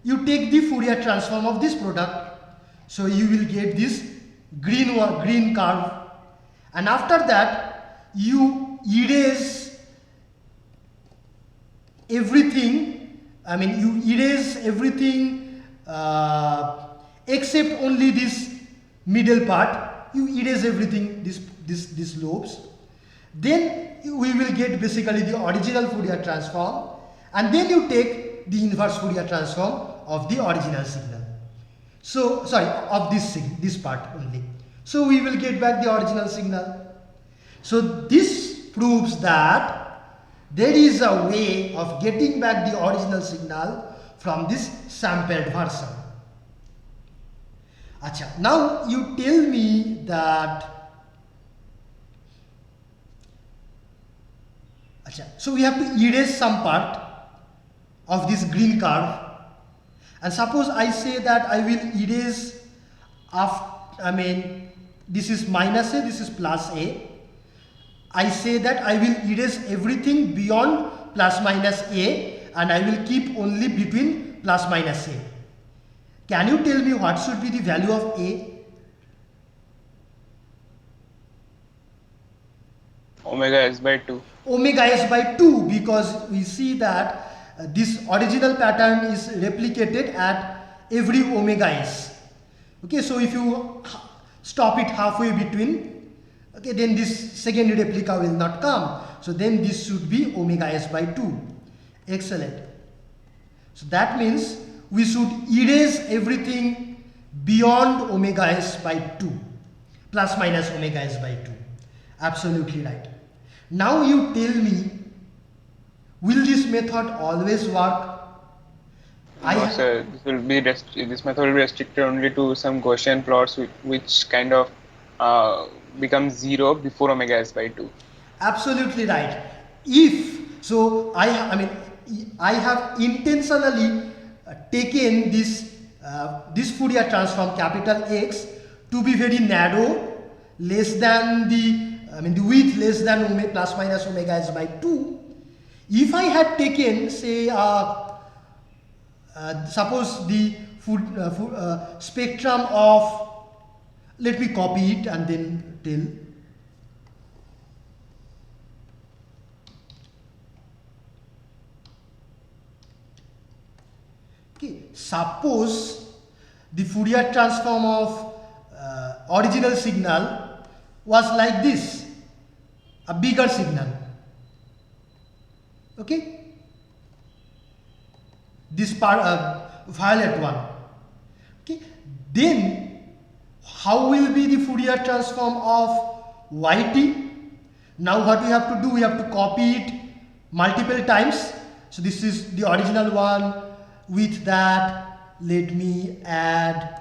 you take the Fourier transform of this product, so you will get this green curve, and after that you erase everything, except only this middle part, you erase everything, this lobes, then we will get basically the original Fourier transform, and then you take the inverse Fourier transform of the original signal. So sorry, of this part only. So we will get back the original signal. So this proves that there is a way of getting back the original signal from this sampled version. Acha, now you tell me that. So we have to erase some part of this green curve, and suppose I say that I will erase this is minus a, this is plus a. I say that I will erase everything beyond plus minus a, and I will keep only between plus minus a. Can you tell me what should be the value of a? Omega s by 2. Omega s by 2, because we see that this original pattern is replicated at every omega s. Okay, so if you stop it halfway between, okay, then this second replica will not come. So then this should be omega s by 2. Excellent. So that means we should erase everything beyond omega s by 2, plus minus omega s by 2. Absolutely right. Now you tell me, will this method always work? No, sir. This method will be restricted only to some Gaussian plots which kind of becomes 0 before omega s by 2. Absolutely right. If so, I have intentionally taken this Fourier transform capital X to be very narrow, less than the width less than plus minus omega s by 2. If I had taken, say, suppose the spectrum of, let me copy it and then tell. Okay, suppose the Fourier transform of original signal was like this, a bigger signal. Okay, this part, violet one. Okay, then how will be the Fourier transform of yt? Now what we have to do, we have to copy it multiple times. So this is the original one. With that, let me add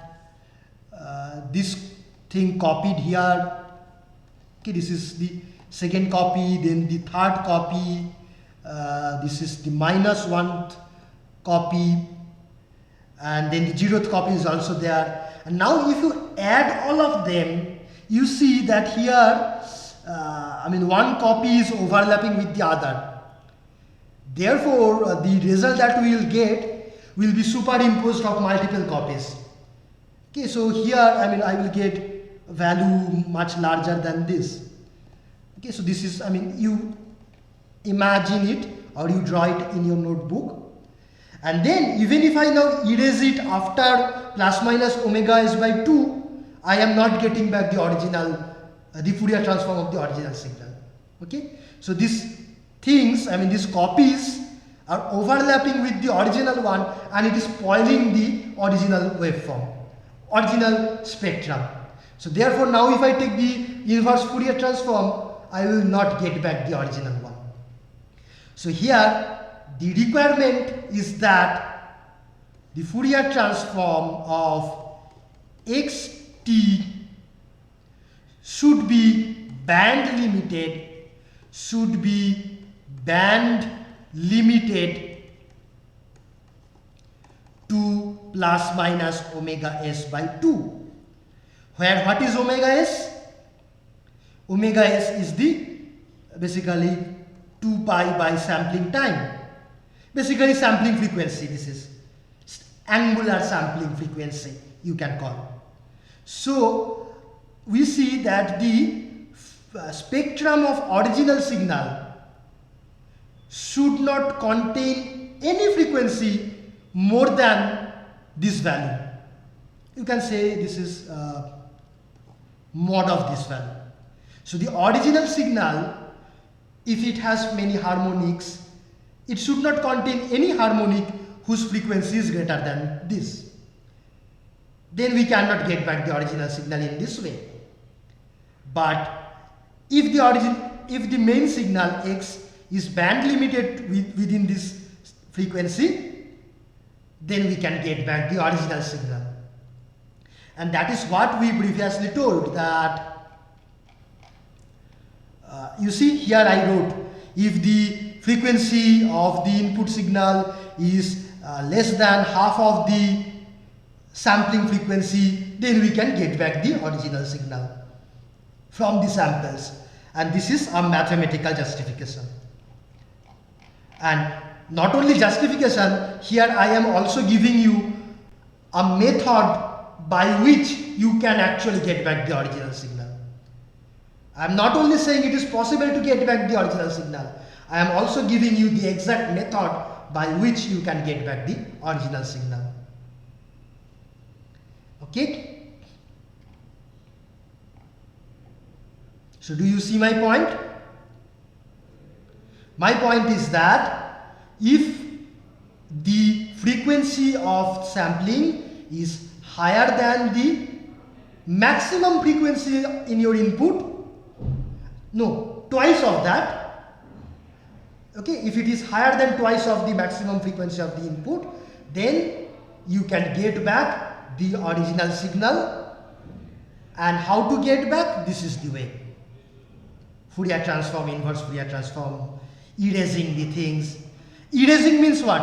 this thing copied here. Okay, this is the second copy, then the third copy, this is the -1th copy, and then the 0th copy is also there. And now if you add all of them, you see that here one copy is overlapping with the other. Therefore the result that we will get will be superimposed of multiple copies. Okay, so here I will get a value much larger than this. Okay, so this is, you imagine it or you draw it in your notebook. And then even if I now erase it after plus minus omega s by 2, I am not getting back the original, the Fourier transform of the original signal. Okay, so these things, I mean these copies are overlapping with the original one, and it is spoiling the original waveform, original spectrum. So therefore now if I take the inverse Fourier transform, I will not get back the original one. So here the requirement is that the Fourier transform of xt should be band limited to plus minus omega s by 2, where what is omega s? Omega s is the basically 2 pi by sampling time, basically sampling frequency. This is angular sampling frequency, you can call. So we see that the spectrum of original signal should not contain any frequency more than this value. You can say this is mod of this value. So the original signal, if it has many harmonics, it should not contain any harmonic whose frequency is greater than this. Then we cannot get back the original signal in this way. But if the main signal x is band limited within this frequency, then we can get back the original signal. And that is what we previously told, that you see here I wrote, if the frequency of the input signal is less than half of the sampling frequency, then we can get back the original signal from the samples. And this is a mathematical justification. And not only justification, here I am also giving you a method by which you can actually get back the original signal. I am not only saying it is possible to get back the original signal, I am also giving you the exact method by which you can get back the original signal. Okay? So do you see my point? My point is that if the frequency of sampling is higher than the maximum frequency in your input, no, twice of that, okay, if it is higher than twice of the maximum frequency of the input, then you can get back the original signal. And how to get back? This is the way. Fourier transform, inverse Fourier transform, erasing the things. Erasing means what?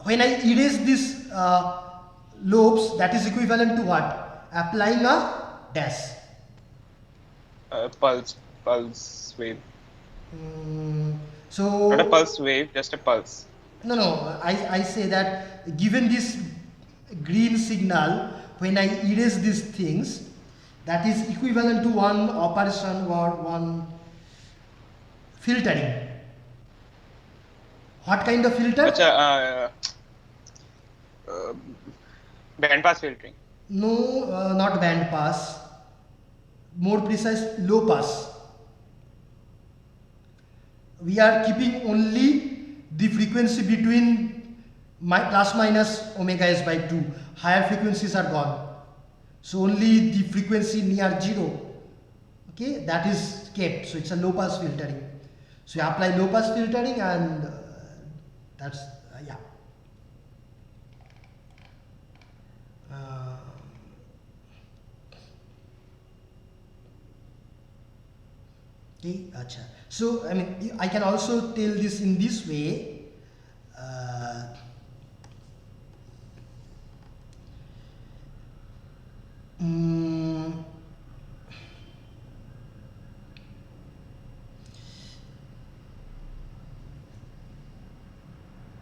When I erase these lobes, that is equivalent to what? Applying a dash. Pulse wave. So Not a pulse wave, just a pulse. No, I say that given this green signal, when I erase these things, that is equivalent to one operation or one filtering. What kind of filter? Band pass filtering. No, not band pass. More precise, low pass. We are keeping only the frequency between plus minus omega s by 2. Higher frequencies are gone. So only the frequency near 0, okay, that is kept. So it's a low pass filtering. So you apply low pass filtering, and that's yeah. Okay, acha. So I mean, I can also tell this in this way.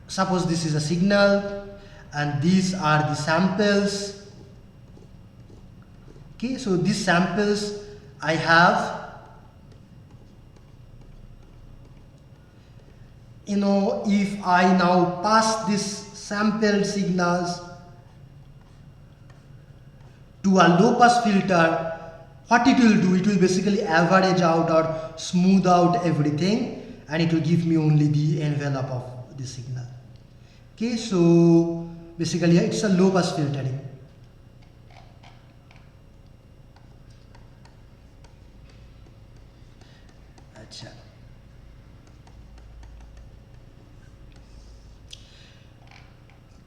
Suppose this is a signal and these are the samples. Okay, so these samples I have if I now pass this sampled signals to a low pass filter, what it will do, it will basically average out or smooth out everything, and it will give me only the envelope of the signal. Okay, so basically it's a low pass filtering.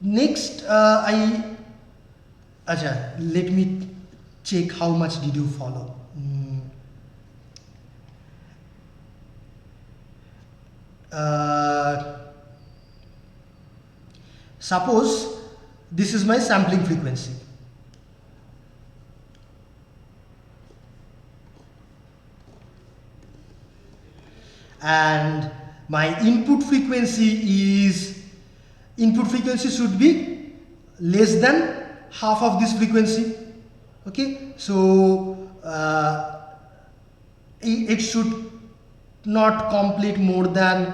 Next, let me check how much did you follow. Suppose this is my sampling frequency. And my input frequency should be less than half of this frequency. Okay, so it should not complete more than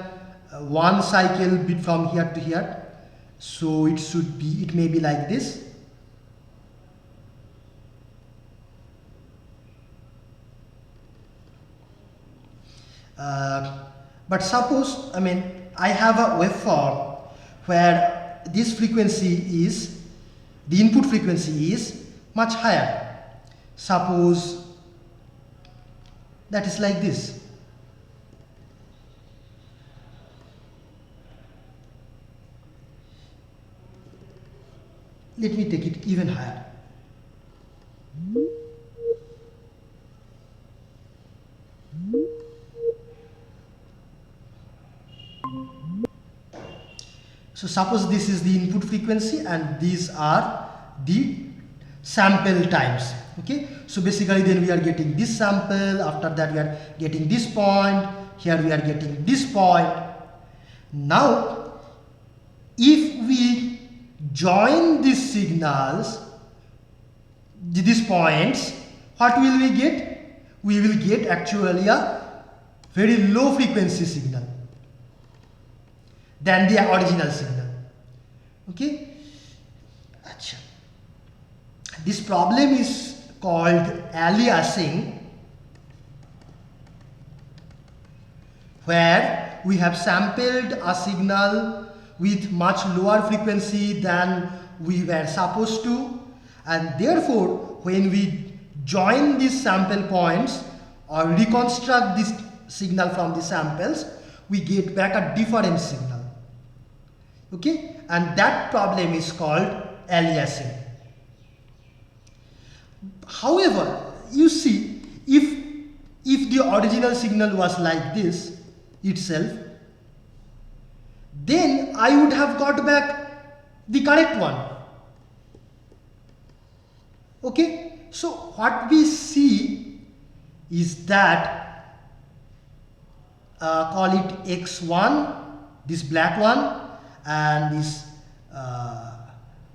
one cycle bit from here to here. So it may be like this. But suppose, I have a waveform where this frequency is, the input frequency is much higher. Suppose that is like this. Let me take it even higher. So suppose this is the input frequency and these are the sample times. Okay, so basically then we are getting this sample, after that we are getting this point, here we are getting this point. Now if we join these signals, these points, what will we get? We will get actually a very low frequency signal than the original signal. Okay, this problem is called aliasing, where we have sampled a signal with much lower frequency than we were supposed to, and therefore when we join these sample points or reconstruct this signal from the samples, we get back a different signal. Okay, and that problem is called aliasing. However, you see, if the original signal was like this itself, then I would have got back the correct one. Okay, so what we see is that call it x1, this black one, and this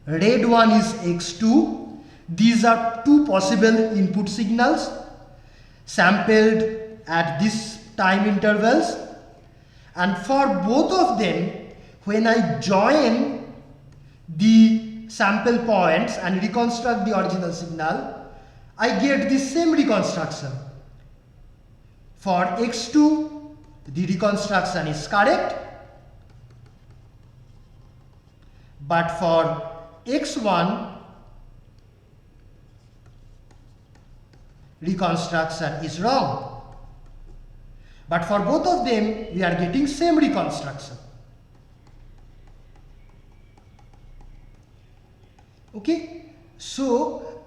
red one is x2. These are two possible input signals sampled at this time intervals, and for both of them, when I join the sample points and reconstruct the original signal, I get the same reconstruction. For x2, the reconstruction is correct, but for x1, reconstruction is wrong. But for both of them, we are getting same reconstruction. Okay, so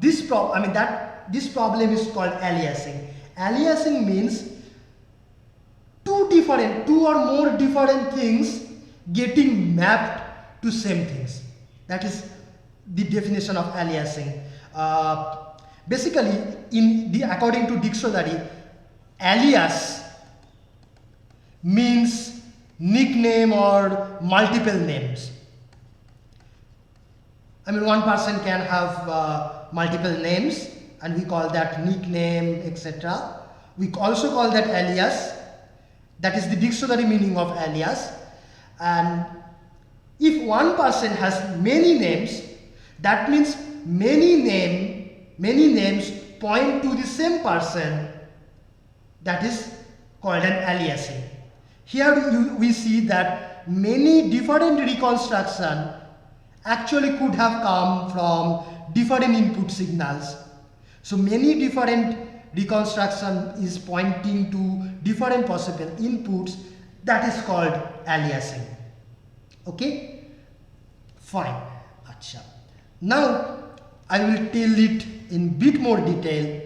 this problem is called aliasing. Aliasing means two or more different things getting mapped to same things. That is the definition of aliasing. Basically, according to dictionary, alias means nickname or multiple names. One person can have multiple names, and we call that nickname, etc. We also call that alias. That is the dictionary meaning of alias. And if one person has many names, that means many names point to the same person. That is called an aliasing. Here we see that many different reconstruction actually could have come from different input signals. So many different reconstruction is pointing to different possible inputs. That is called aliasing. Okay, fine. Achha. Now I will tell it in bit more detail.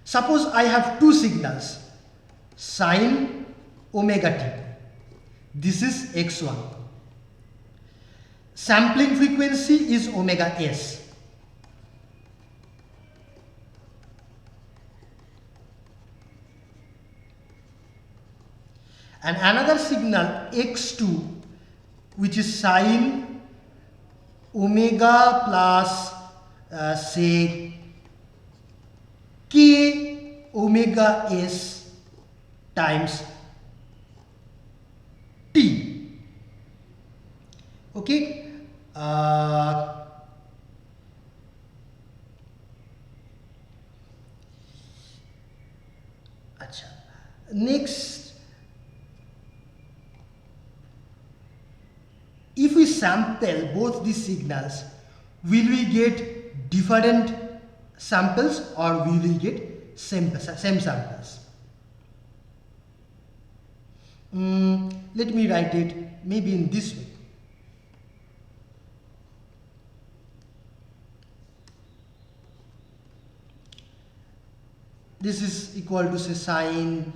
Suppose I have two signals, sine omega t. This is x1. Sampling frequency is omega s. And another signal x2, which is sine omega plus say k omega s times t. Okay. Next, if we sample both these signals, will we get different samples or will we get same samples? Let me write it maybe in this way. This is equal to say sine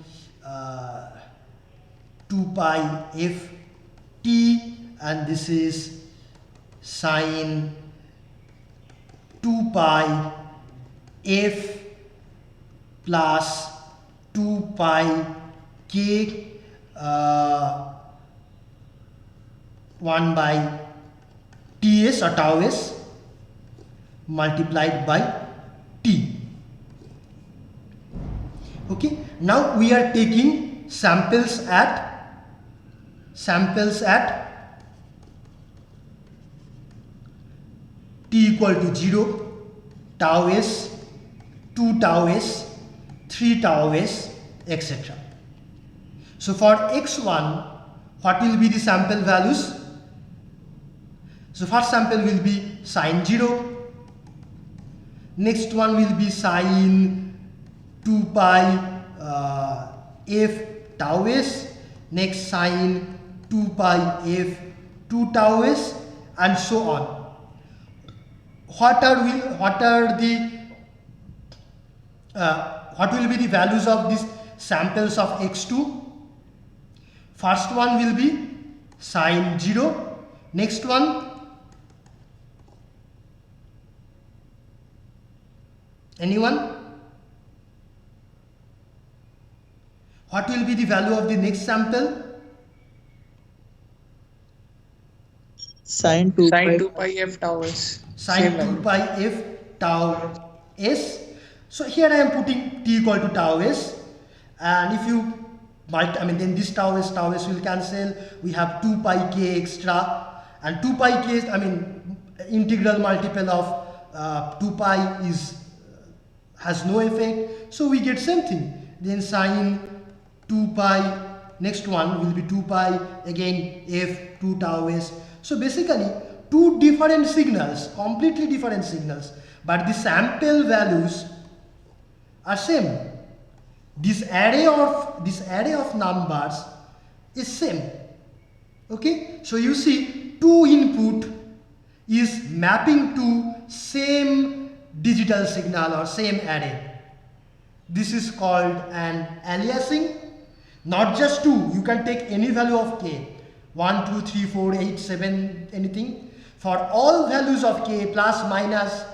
2 pi f t, and this is sine 2 pi f plus 2 pi k 1 by ts or tau s multiplied by t. Okay, now we are taking samples at t equal to 0, tau s, 2 tau s, 3 tau s, etc. So for x1, what will be the sample values? So first sample will be sine 0, next one will be sine 2 pi f tau s, next sine 2 pi f 2 tau s, and so on. What will be the values of these samples of x2? First one will be sine 0, next one anyone? What will be the value of the next sample? Sine 2 pi f tau s. Sine 2 pi f tau s. So here I am putting t equal to tau s, and if you then this tau s will cancel. We have 2 pi k extra, and 2 pi k integral multiple of 2 pi has no effect, so we get same thing. Then sine 2 pi, next one will be 2 pi again f 2 tau s. So basically two different signals, completely different signals, but the sample values are same. This array of numbers is same. Okay, so you see two input is mapping to same digital signal or same array. This is called an aliasing. Not just two, you can take any value of k, 1 2 3 4 8 7 anything. For all values of k, plus minus,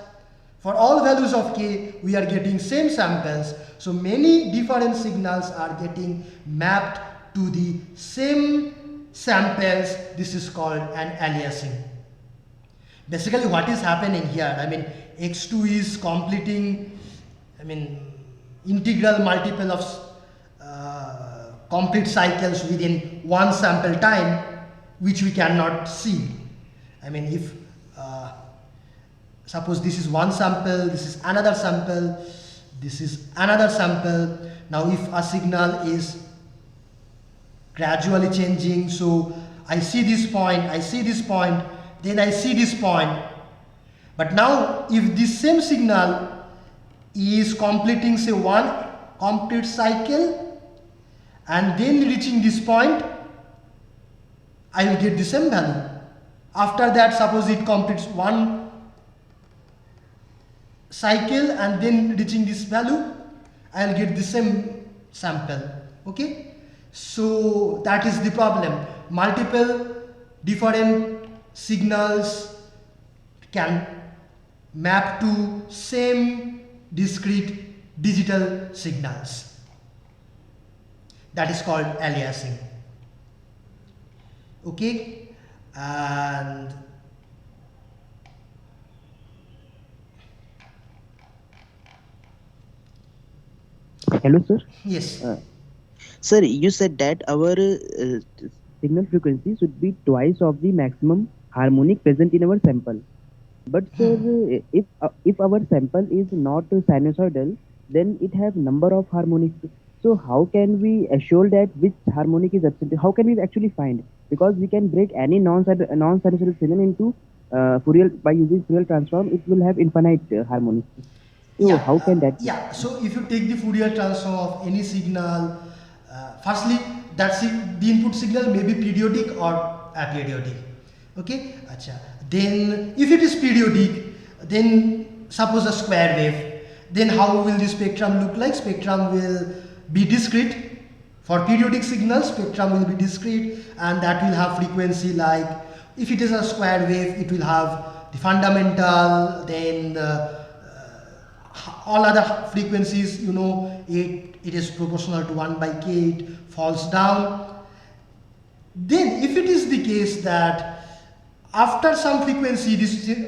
for all values of k we are getting same samples. So many different signals are getting mapped to the same samples. This is called an aliasing. Basically what is happening here, x2 is completing, integral multiple of complete cycles within one sample time, which we cannot see. I mean, if suppose this is one sample, this is another sample, this is another sample. Now if a signal is gradually changing, so I see this point, I see this point, then I see this point. But now if this same signal is completing, say, one complete cycle and then reaching this point, I will get the same value. After that, suppose it completes one cycle and then reaching this value, I will get the same sample. Okay, so that is the problem. Multiple different signals can map to same discrete digital signals. That is called aliasing. Okay, and hello, sir. yes, Sir, you said that our signal frequency should be twice of the maximum harmonic present in our sample. But sir, if our sample is not sinusoidal, then it have number of harmonics. So how can we assure that which harmonic is absent? How can we actually find? Because we can break any non-sinusoidal signal into Fourier by using Fourier transform. It will have infinite harmonics. So how can that? Yeah. So if you take the Fourier transform of any signal, firstly, that's the input signal may be periodic or aperiodic. Okay. Acha. Then if it is periodic, then suppose a square wave, then how will the spectrum look like? Spectrum will be discrete. For periodic signals, spectrum will be discrete, and that will have frequency like, if it is a square wave, it will have the fundamental, then all other frequencies, you know, it is proportional to 1 by k, it falls down. Then if it is the case that after some frequency,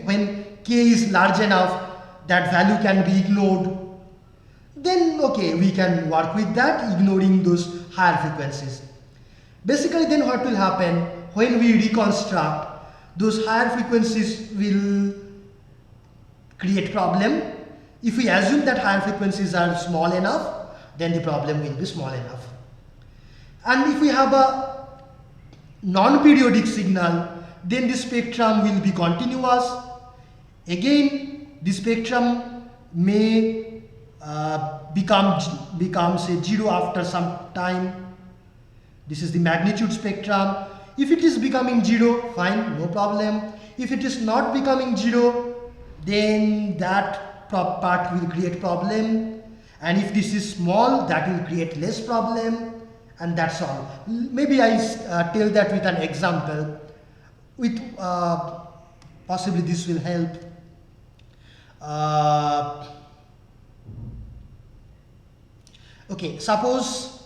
when k is large enough, that value can be ignored, then okay, we can work with that, ignoring those higher frequencies. Basically, then what will happen when we reconstruct, those higher frequencies will create problem. If we assume that higher frequencies are small enough, then the problem will be small enough. And if we have a non-periodic signal, then the spectrum will be continuous. Again, the spectrum may become say 0 after some time. This is the magnitude spectrum. If it is becoming 0, fine, no problem. If it is not becoming 0, then that part will create problem. And if this is small, that will create less problem, and that's all. Maybe I tell that with an example. With possibly this will help. Okay, suppose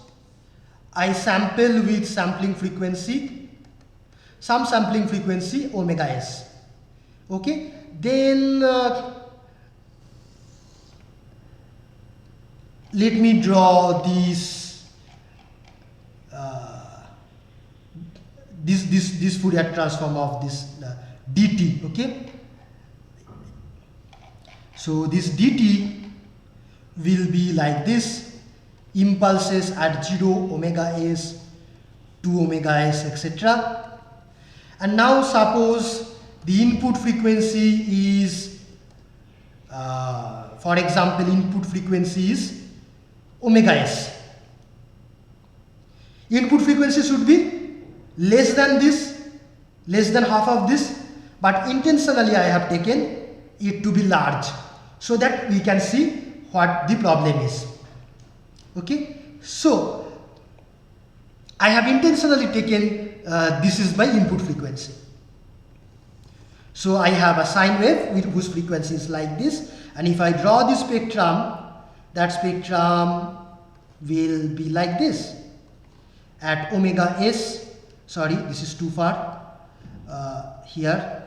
I sample with sampling frequency, some sampling frequency omega s. Okay, then let me draw this this Fourier transform of this dt. Okay, so this dt will be like this: impulses at 0, omega s, 2 omega s, etc. And now suppose the input frequency is, for example, input frequency is omega s. Input frequency should be less than this, less than half of this, but intentionally I have taken it to be large so that we can see what the problem is. Okay, so I have intentionally taken this is my input frequency. So I have a sine wave whose frequency is like this, and if I draw the spectrum, that spectrum will be like this. At omega s, sorry, this is too far, here,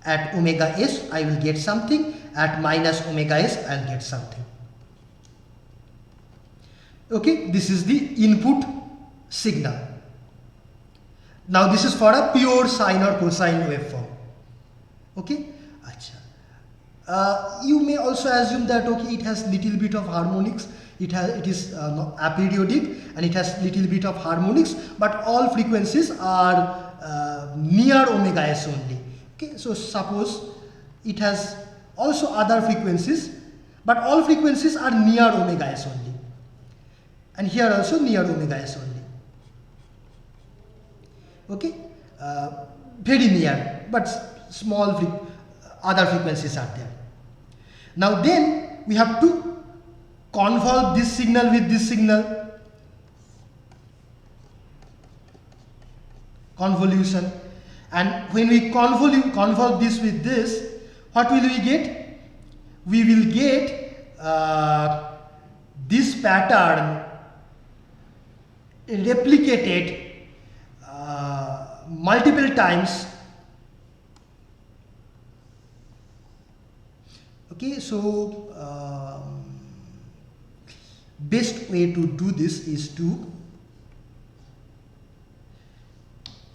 at omega s I will get something, at minus omega s I will get something. Okay, this is the input signal. Now this is for a pure sine or cosine waveform. Okay, you may also assume that okay, it has little bit of harmonics, it is aperiodic and it has little bit of harmonics, but all frequencies are near omega s only. Okay, so suppose it has also other frequencies, but all frequencies are near omega s only, and here also near omega s only. Okay, very near, but small other frequencies are there. Now then we have to convolve this signal with this signal, convolution, and when we convolve this with this, what will we get? We will get this pattern replicated multiple times. Okay, so best way to do this is to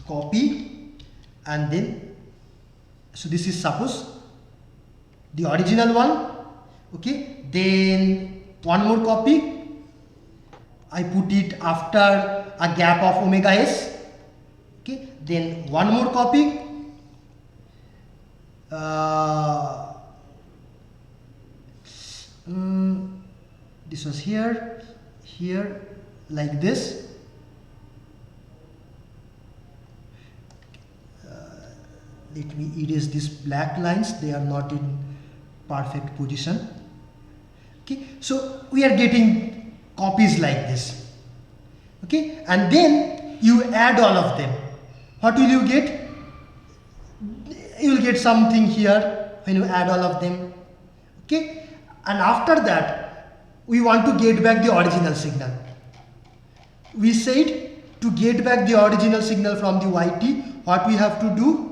copy, and then so this is suppose the original one. Okay, then one more copy, I put it after a gap of omega s. Okay, then one more copy, this was here, like this. Let me erase these black lines, they are not in perfect position. Okay, so we are getting copies like this. Okay, and then you add all of them. What will you get? You will get something here when you add all of them. Okay, and after that we want to get back the original signal. We said to get back the original signal from the YT, what we have to do?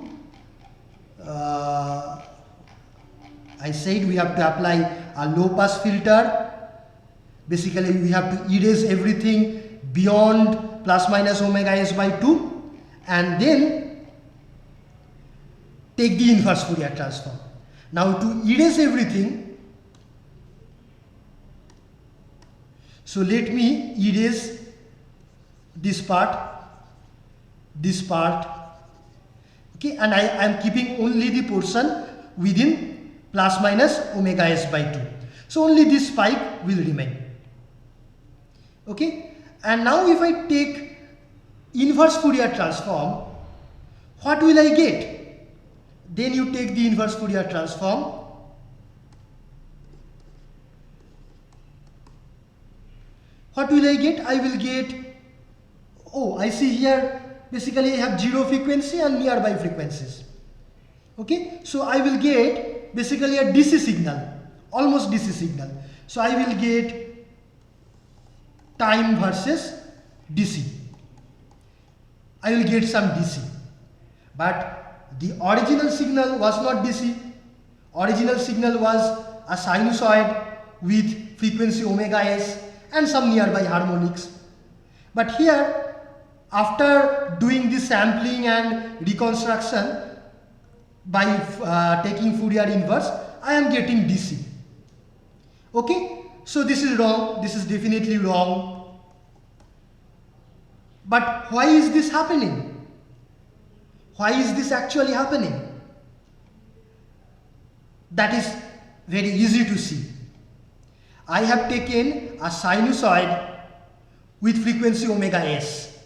I said we have to apply a low pass filter. Basically we have to erase everything beyond plus minus omega s by 2 and then take the inverse Fourier transform. Now to erase everything, so let me erase this part, okay, and I am keeping only the portion within plus minus omega s by 2. So only this spike will remain. Okay, and now if I take inverse Fourier transform, what will I get? Then you take the inverse Fourier transform. What will I get? I will get, oh, I see here basically I have 0 frequency and nearby frequencies. Okay, so I will get basically a DC signal, almost DC signal. So I will get time versus DC. I will get some DC, but the original signal was not DC. Original signal was a sinusoid with frequency omega s and some nearby harmonics. But here, after doing this sampling and reconstruction by taking Fourier inverse, I am getting DC. Okay, so this is wrong, this is definitely wrong. But why is this happening? Why is this actually happening? That is very easy to see. I have taken a sinusoid with frequency omega s.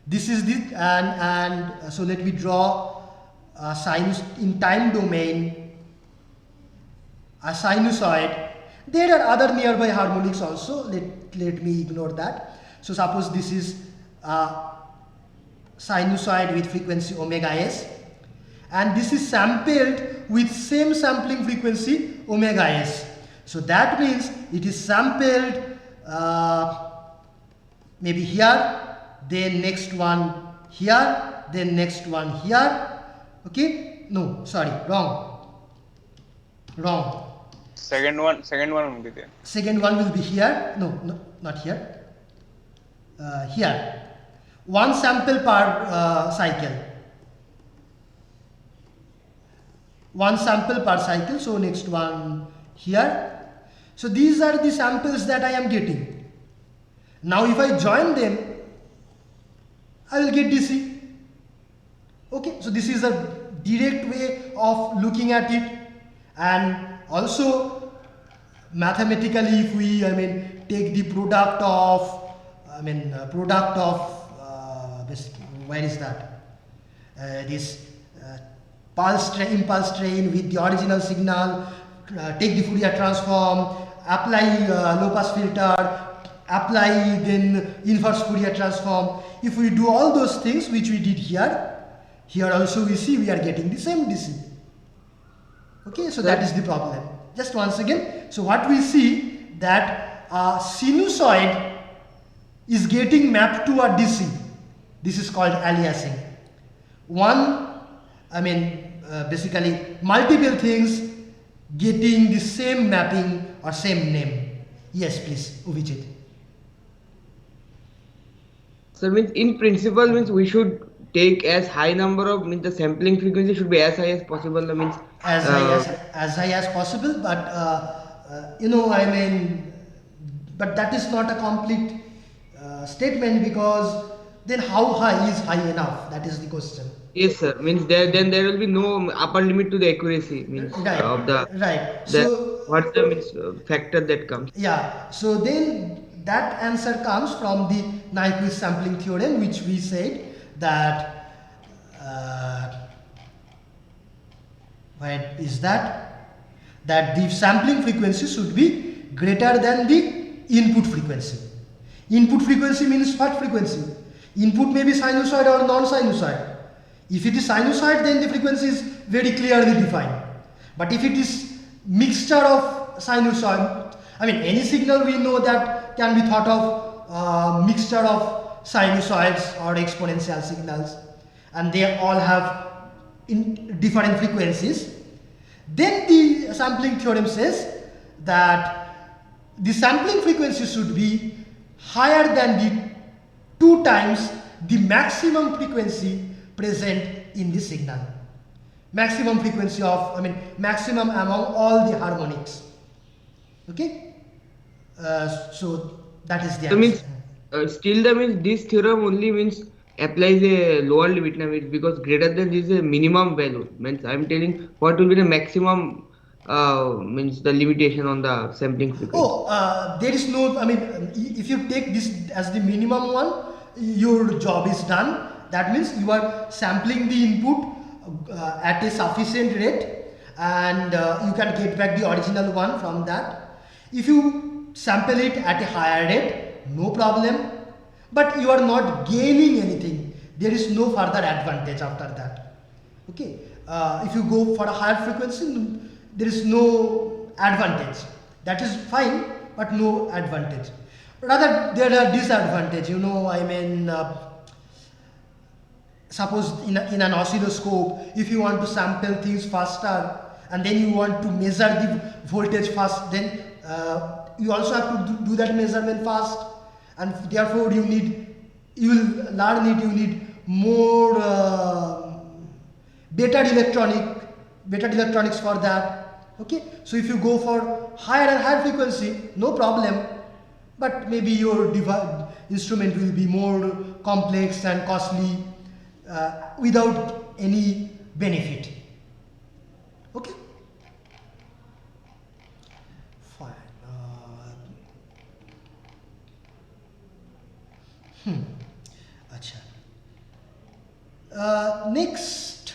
This is the, and so let me draw a sinus in time domain, a sinusoid. There are other nearby harmonics also, let me ignore that. So suppose this is a sinusoid with frequency omega s, and this is sampled with same sampling frequency omega s. So that means it is sampled maybe here, then next one here, then next one here. Okay, no, sorry, wrong. Second one will be there. Second one will be here. No, not here. Here. One sample per cycle. One sample per cycle. So next one here. So these are the samples that I am getting. Now if I join them, I will get DC. Okay, so this is a direct way of looking at it. And also mathematically, if we take the product of basically, where is that? This impulse train with the original signal, take the Fourier transform, apply low pass filter, apply then inverse Fourier transform. If we do all those things which we did here, here also we see we are getting the same DC. Okay, so that is the problem. Just once again, so what we see that a sinusoid is getting mapped to a DC. This is called aliasing. Basically multiple things getting the same mapping or same name. Yes, please, Uvijit. So means in principle means we should take as high number of the sampling frequency should be as high as possible. Means as high as possible, but but that is not a complete statement, because then how high is high enough? That is the question. Yes, sir. Means then there will be no upper limit to the accuracy. Means right. Of the right. So what's the factor that comes? Yeah. So then that answer comes from the Nyquist sampling theorem, which we said that where is that the sampling frequency should be greater than the input frequency. Input frequency means what frequency? Input may be sinusoid or non-sinusoid. If it is sinusoid, then the frequency is very clearly defined. But if it is mixture of sinusoid, any signal we know that can be thought of mixture of sinusoids or exponential signals, and they all have different frequencies. Then the sampling theorem says that the sampling frequency should be higher than the 2 times the maximum frequency present in the signal. Maximum frequency of, maximum among all the harmonics. Okay? So that is the answer. Means still that means this theorem only means applies a lower limit now, because greater than this is a minimum value. Means I am telling what will be the maximum means the limitation on the sampling frequency. There is no, if you take this as the minimum one, your job is done. That means you are sampling the input at a sufficient rate, and you can get back the original one from that. If you sample it at a higher rate, no problem, but you are not gaining anything. There is no further advantage after that. Okay, if you go for a higher frequency, there is no advantage. That is fine, but no advantage. Rather, there are disadvantage. Suppose in an oscilloscope, if you want to sample things faster and then you want to measure the voltage fast, then you also have to do that measurement fast, and therefore you need more better electronics for that. Okay, so if you go for higher and higher frequency, no problem, but maybe your instrument will be more complex and costly without any benefit. Okay, fine. Next,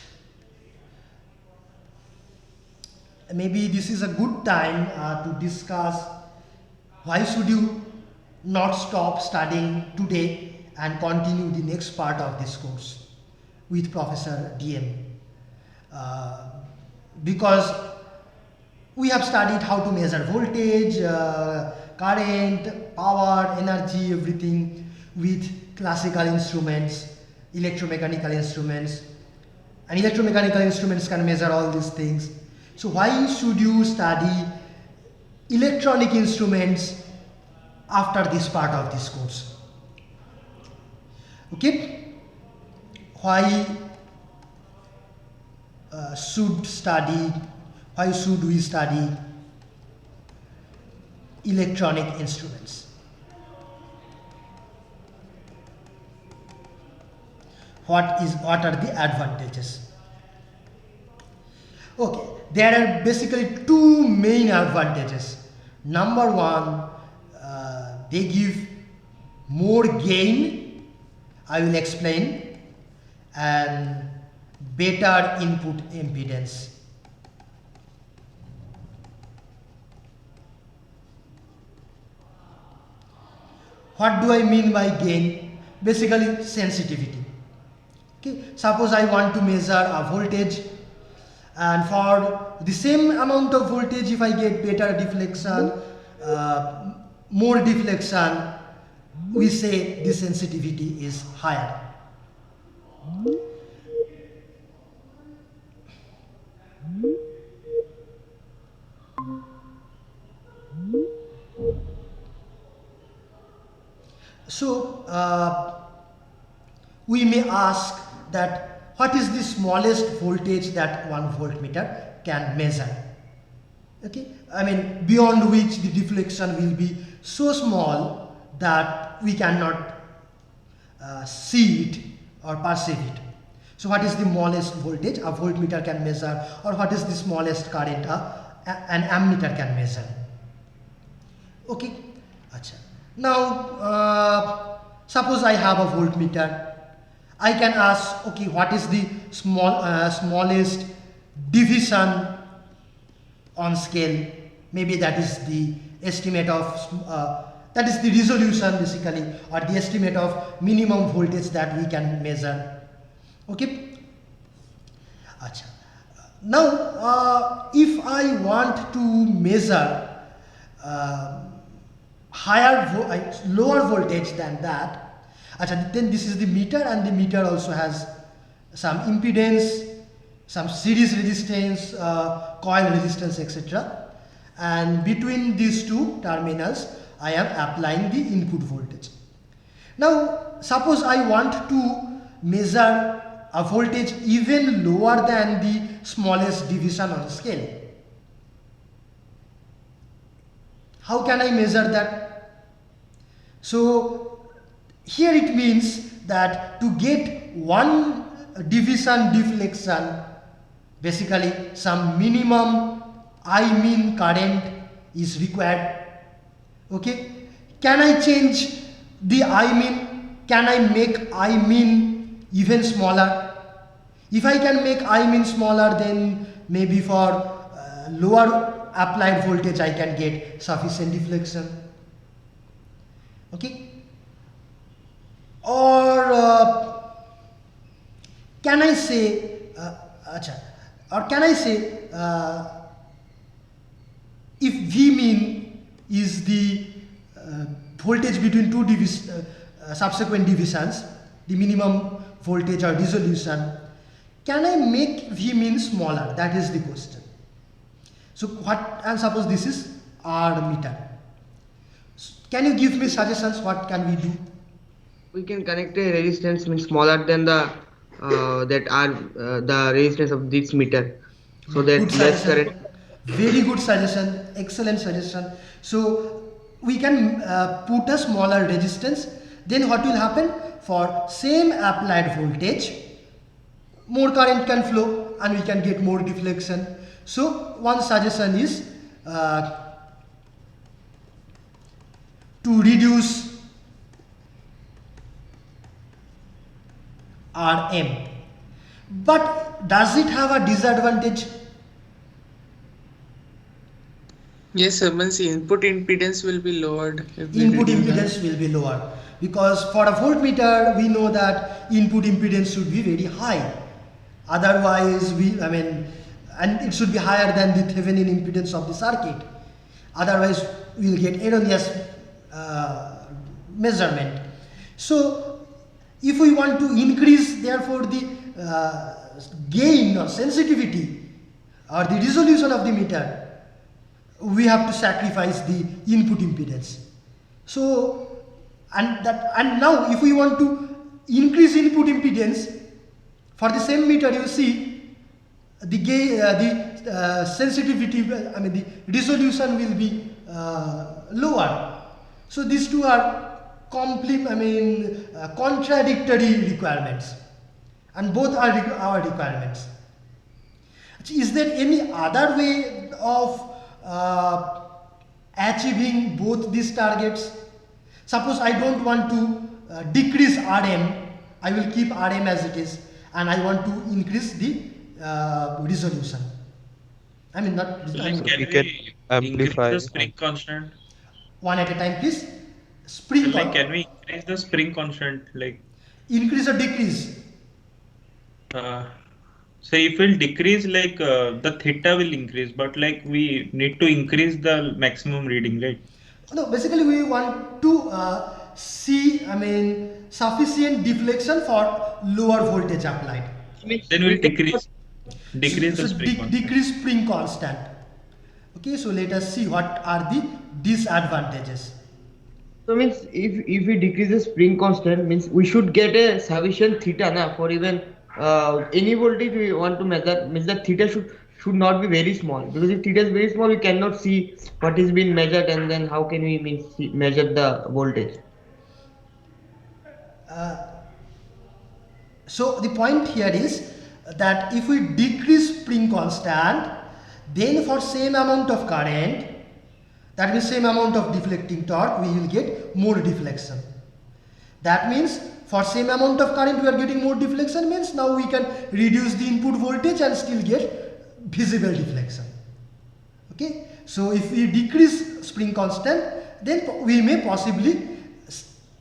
maybe this is a good time to discuss why should you not stop studying today and continue the next part of this course with Professor DM. Because we have studied how to measure voltage, current, power, energy, everything with classical instruments, electromechanical instruments, and electromechanical instruments can measure all these things. So why should you study electronic instruments after this part of this course. Okay, why should we study electronic instruments? What are the advantages? Okay, there are basically two main advantages. Number one, they give more gain, I will explain, and better input impedance. What do I mean by gain? Basically sensitivity. Okay, suppose I want to measure a voltage, and for the same amount of voltage, if I get better deflection, more deflection, we say the sensitivity is higher. So we may ask that what is the smallest voltage that one voltmeter can measure? Okay, I mean beyond which the deflection will be so small that we cannot see it or perceive it. So what is the smallest voltage a voltmeter can measure, or what is the smallest current an ammeter can measure? Okay, acha. Now suppose I have a voltmeter, I can ask, okay, what is the smallest division on scale? Maybe that is the estimate of that is the resolution basically, or the estimate of minimum voltage that we can measure. Okay, acha. Now if I want to measure lower voltage than that, then this is the meter, and the meter also has some impedance, some series resistance, coil resistance, etc. And between these two terminals I am applying the input voltage. Now suppose I want to measure a voltage even lower than the smallest division on the scale. How can I measure that? So here it means that to get one division deflection, basically some minimum I mean current is required. Okay, can I change the I mean? Can I make I mean even smaller? If I can make I mean smaller, then maybe for lower applied voltage I can get sufficient deflection. Okay, or can I say if V mean is the voltage between two subsequent divisions, the minimum voltage or resolution, can I make V mean smaller? That is the question. So what, and suppose this is R meter. Can you give me suggestions? What can we do? We can connect a resistance means smaller than the the resistance of this meter, so that less current. Very good suggestion, excellent suggestion. So we can put a smaller resistance, then what will happen? For same applied voltage, more current can flow and we can get more deflection. So one suggestion is to reduce Rm. But does it have a disadvantage? Yes, sir. Means input impedance will be lowered. Input impedance will be lower, because for a voltmeter we know that input impedance should be very high. Otherwise and it should be higher than the Thevenin impedance of the circuit. Otherwise we will get erroneous measurement. So if we want to increase therefore the gain or sensitivity or the resolution of the meter, we have to sacrifice the input impedance. So, and now if we want to increase input impedance for the same meter, you see the sensitivity, the resolution will be lower. So these two are contradictory requirements, and both are our requirements. Is there any other way of achieving both these targets? Suppose I don't want to decrease Rm, I will keep Rm as it is, and I want to increase the resolution. Not So resolution. can we can we amplify. increase the spring constant? One at a time, please. Spring Like, can we increase the spring constant? Like, increase or decrease? so if we'll decrease, like the theta will increase, but like we need to increase the maximum reading, right? No, basically we want to see, sufficient deflection for lower voltage applied. Then we'll decrease the So spring constant. decrease spring constant. Okay, so let us see what are the disadvantages. So means if we decrease the spring constant, means we should get a sufficient theta for even any voltage we want to measure. Means that theta should not be very small, because if theta is very small, we cannot see what is being measured, and then how can we measure the voltage? So the point here is that if we decrease spring constant, then for same amount of current, that means same amount of deflecting torque, we will get more deflection. That means for same amount of current we are getting more deflection, means now we can reduce the input voltage and still get visible deflection. Okay, so if we decrease spring constant, then we may possibly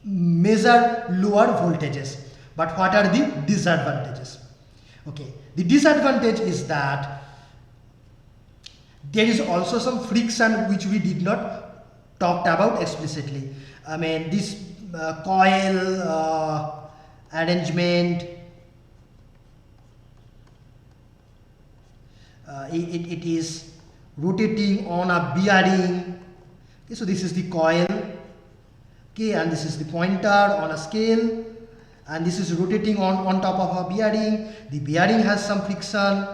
measure lower voltages. But what are the disadvantages? Okay, the disadvantage is that there is also some friction which we did not talk about explicitly. This coil arrangement, it is rotating on a bearing. Okay, so this is the coil, okay, and this is the pointer on a scale, and this is rotating on top of a bearing. The bearing has some friction.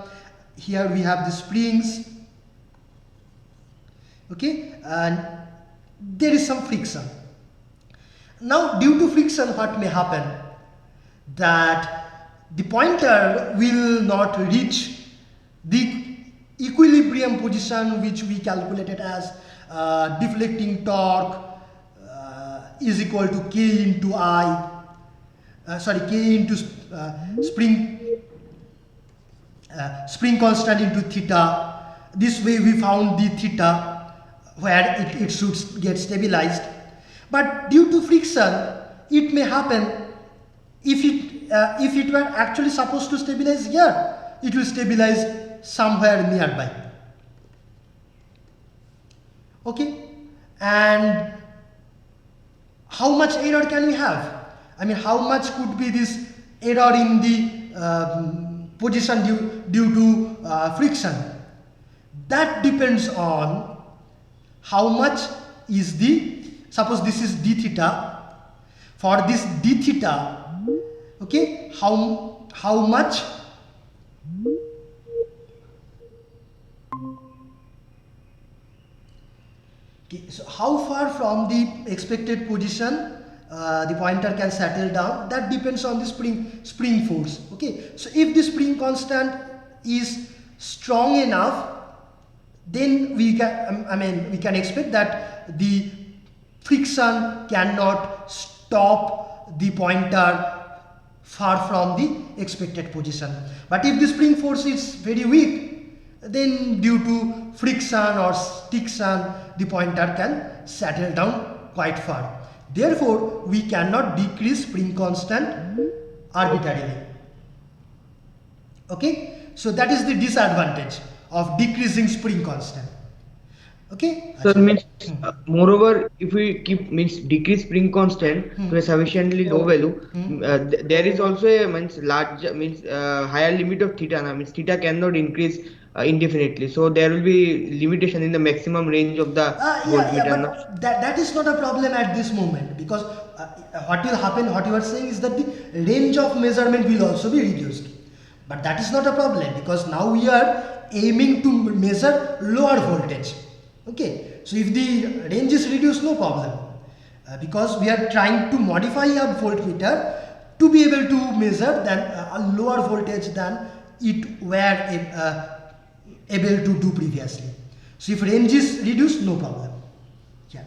Here we have the springs, okay, and there is some friction. Now due to friction, what may happen, that the pointer will not reach the equilibrium position which we calculated as deflecting torque is equal to K into I, K into spring constant into theta. This way we found the theta where it should get stabilized. But due to friction, it may happen, if it were actually supposed to stabilize here, it will stabilize somewhere nearby. Okay, and how much error can we have? How much could be this error in the position due to friction? That depends on how much is the, suppose this is d theta, for this d theta, okay, how much okay, so how far from the expected position the pointer can settle down, that depends on the spring force. Okay, so if the spring constant is strong enough, then we can we can expect that the friction cannot stop the pointer far from the expected position. But if the spring force is very weak, then due to friction or stiction, the pointer can settle down quite far. Therefore, we cannot decrease spring constant arbitrarily. Okay, so that is the disadvantage of decreasing spring constant. Okay, so means moreover, if we decrease spring constant to a sufficiently low value, there is also a higher limit of theta. Means theta cannot increase indefinitely. So there will be limitation in the maximum range of the voltmeter. No? But that is not a problem at this moment, because what will happen, what you are saying is that the range of measurement will also be reduced. But that is not a problem, because now we are aiming to measure lower voltage. Okay, so if the range is reduced, no problem, because we are trying to modify a voltmeter to be able to measure than a lower voltage than it were able to do previously. So if range is reduced, no problem. Yeah.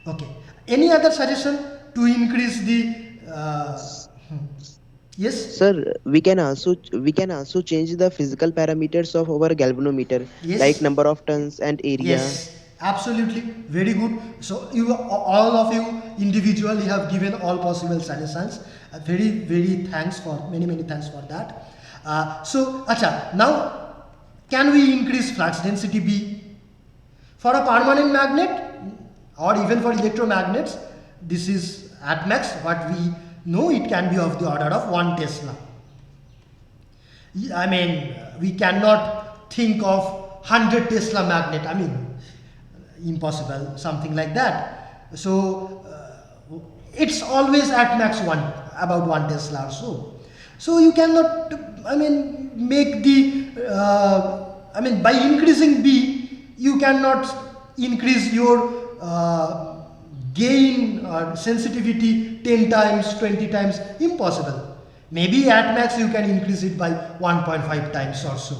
Okay. Any other suggestion to increase the? Yes. Sir, we can also change the physical parameters of our galvanometer, Yes. like number of turns and area. Yes. Absolutely. Very good. So you all of you individually have given all possible suggestions. Very thanks for many thanks for that. So acha, now can we increase flux density B? For a permanent magnet or even for electromagnets, this is at max. What we know, it can be of the order of 1 Tesla. I mean, we cannot think of 100 Tesla magnet. I mean, impossible, something like that. So it's always at max 1, about 1 Tesla or so. So you cannot, I mean, make the, by increasing B, you cannot increase your gain or sensitivity 10 times, 20 times, impossible. Maybe at max you can increase it by 1.5 times or so.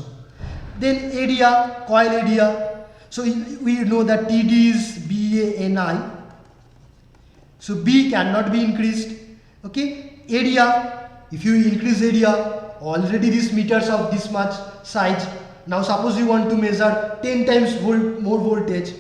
Then area, coil area. So we know that TD is BANI. So B cannot be increased. Okay, area. If you increase area, already these meters of this much size. Now suppose you want to measure 10 times more voltage,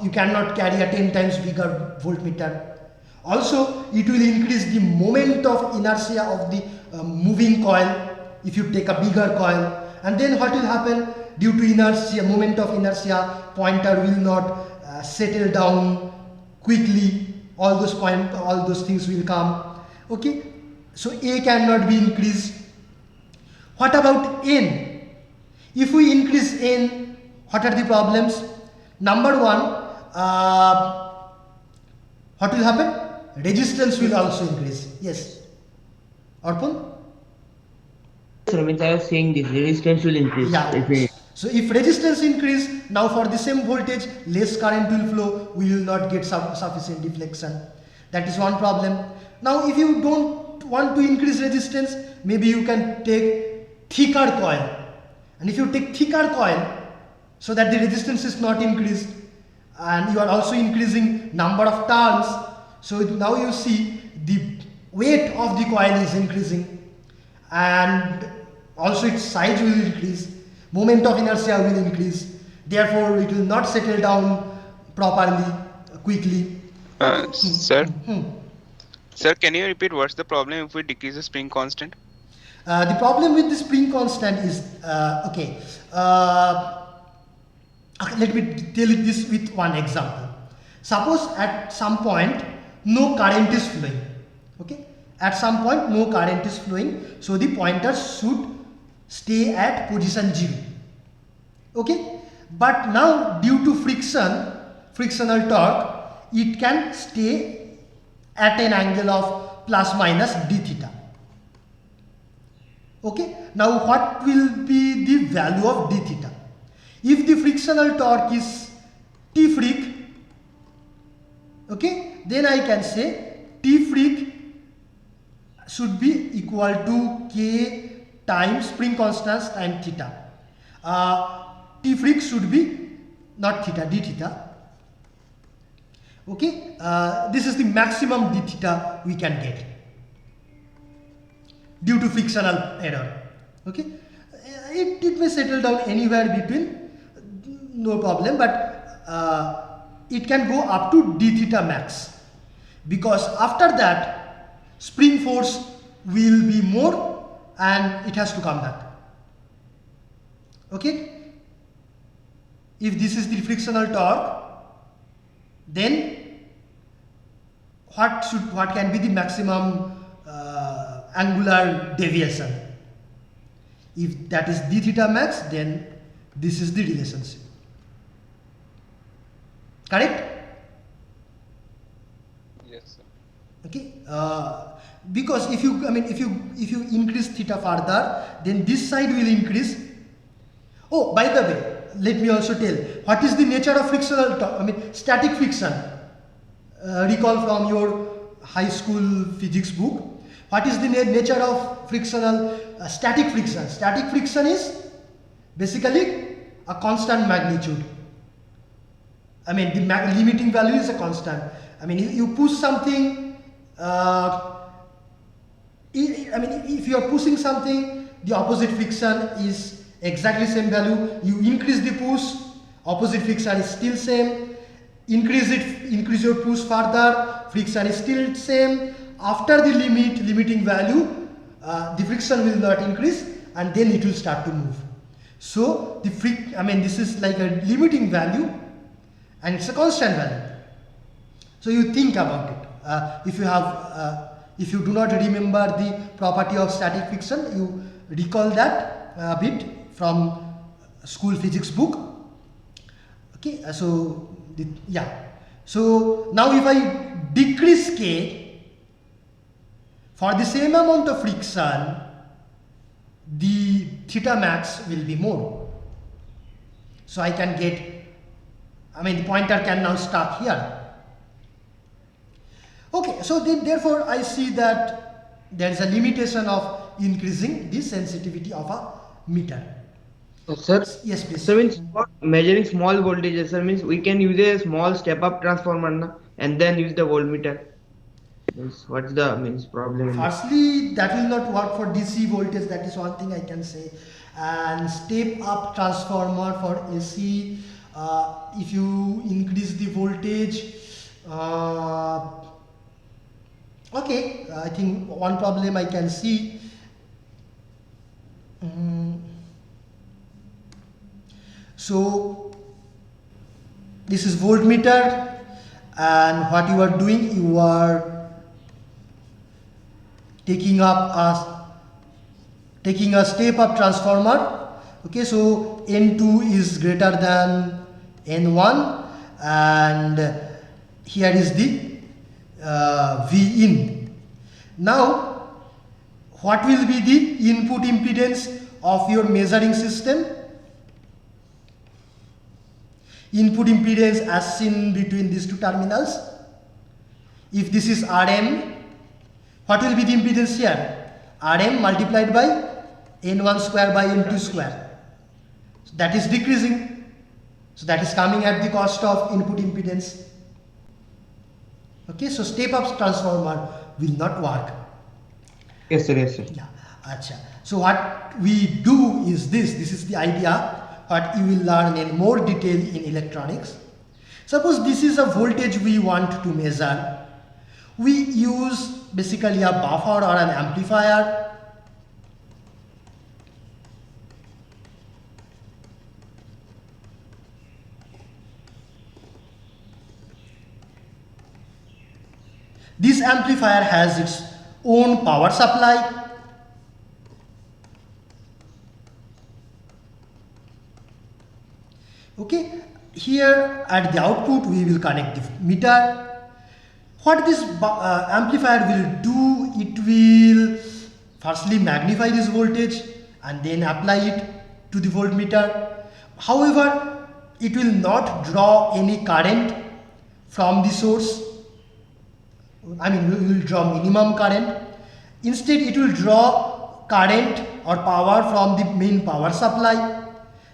you cannot carry a 10 times bigger voltmeter. Also, it will increase the moment of inertia of the moving coil if you take a bigger coil. And then what will happen? Due to inertia, moment of inertia, pointer will not settle down quickly. All those things will come. Okay. So A cannot be increased. What about N? If we increase N, what are the problems? Number one, what will happen? Resistance will also increase. Yes. Arpan? Sir, I was saying this resistance will increase. Yeah. So if resistance increase, now for the same voltage, less current will flow. We will not get sufficient deflection. That is one problem. Now, if you don't want to increase resistance, maybe you can take thicker coil. And if you take thicker coil, so that the resistance is not increased, and you are also increasing number of turns, so now you see the weight of the coil is increasing, and also its size will increase, moment of inertia will increase, therefore it will not settle down properly, quickly. Sir, can you repeat what's the problem if we decrease the spring constant? The problem with the spring constant is, let me tell you this with one example. Suppose at some point no current is flowing. Okay, at some point no current is flowing, so the pointer should stay at position 0. Okay, but now due to frictional torque, it can stay at an angle of plus minus d theta. Okay, now what will be the value of d theta? If the frictional torque is T fric, okay, then I can say T fric should be equal to K times spring constants times theta. T fric should be not theta, d theta. Okay, this is the maximum d theta we can get due to frictional error. Okay, it may settle down anywhere between, no problem, but it can go up to d theta max, because after that spring force will be more and it has to come back. Okay, if this is the frictional torque, then what can be the maximum angular deviation? If that is d theta max, then this is the relationship. Correct? Yes, sir. Okay. Because if you increase theta further, then this side will increase. Oh, by the way, let me also tell what is the nature of frictional, static friction. Recall from your high school physics book. What is the nature of frictional static friction? Static friction is basically a constant magnitude. The limiting value is a constant. You push something. If you are pushing something, the opposite friction is exactly same value. You increase the push, opposite friction is still same. Increase your push further, friction is still same. After the limiting value, the friction will not increase, and then it will start to move. So this is like a limiting value, and it's a constant value. So you think about it. If you do not remember the property of static friction, you recall that a bit from school physics book. Okay, so now if I decrease k for the same amount of friction, the theta max will be more. So I can get, the pointer can now start here. Okay, so then therefore I see that there is a limitation of increasing the sensitivity of a meter. Sir, yes, please. So means for measuring small voltages, sir, means we can use a small step-up transformer na, and then use the voltmeter. What's the problem? Firstly, that will not work for DC voltage. That is one thing I can say. And step-up transformer for AC, if you increase the voltage, okay, I think one problem I can see. So this is voltmeter, and what you are doing, you are taking a step-up transformer. Okay, so N2 is greater than N1, and here is the V in. Now, what will be the input impedance of your measuring system? Input impedance as seen between these two terminals. If this is Rm, what will be the impedance here? Rm multiplied by N1 square by N2 square. So that is decreasing. So that is coming at the cost of input impedance. Okay, so step-up transformer will not work. Yes, sir. Yes, sir. Yeah, acha. So what we do is this is the idea, what you will learn in more detail in electronics. Suppose this is a voltage we want to measure. We use basically a buffer or an amplifier. This amplifier has its own power supply. Okay, here at the output we will connect the meter. What this amplifier will do, it will firstly magnify this voltage and then apply it to the voltmeter. However, it will not draw any current from the source. We will draw minimum current. Instead, it will draw current or power from the main power supply,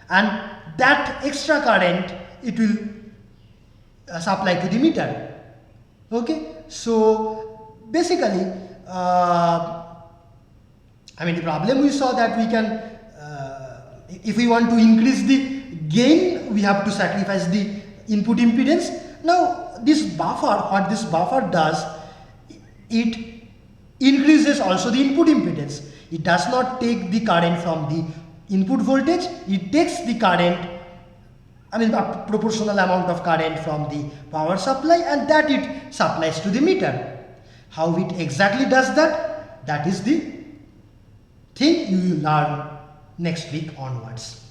and that extra current it will supply to the meter. Okay, so basically the problem we saw that we can if we want to increase the gain, we have to sacrifice the input impedance. Now this buffer, what this buffer does, it increases also the input impedance. It does not take the current from the input voltage, it takes the current, a proportional amount of current from the power supply, and that it supplies to the meter. How it exactly does that, that is the thing you will learn next week onwards.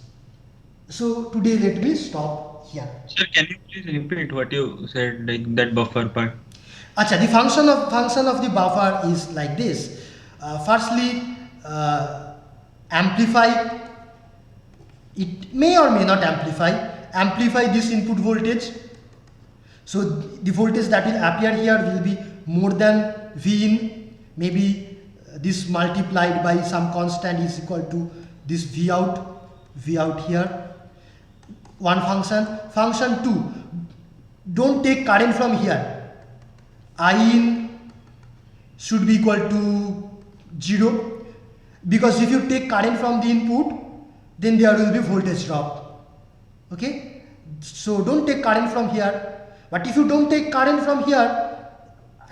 So today let me stop here. Sir, can you please repeat what you said, like that buffer part? Acha, the function of the buffer is like this. Firstly, amplify. It may or may not amplify this input voltage. So the voltage that will appear here will be more than V in, maybe this multiplied by some constant is equal to this V out here. One function. Function 2, don't take current from here. I in should be equal to 0, because if you take current from the input, then there will be voltage drop. Okay, so don't take current from here. But if you don't take current from here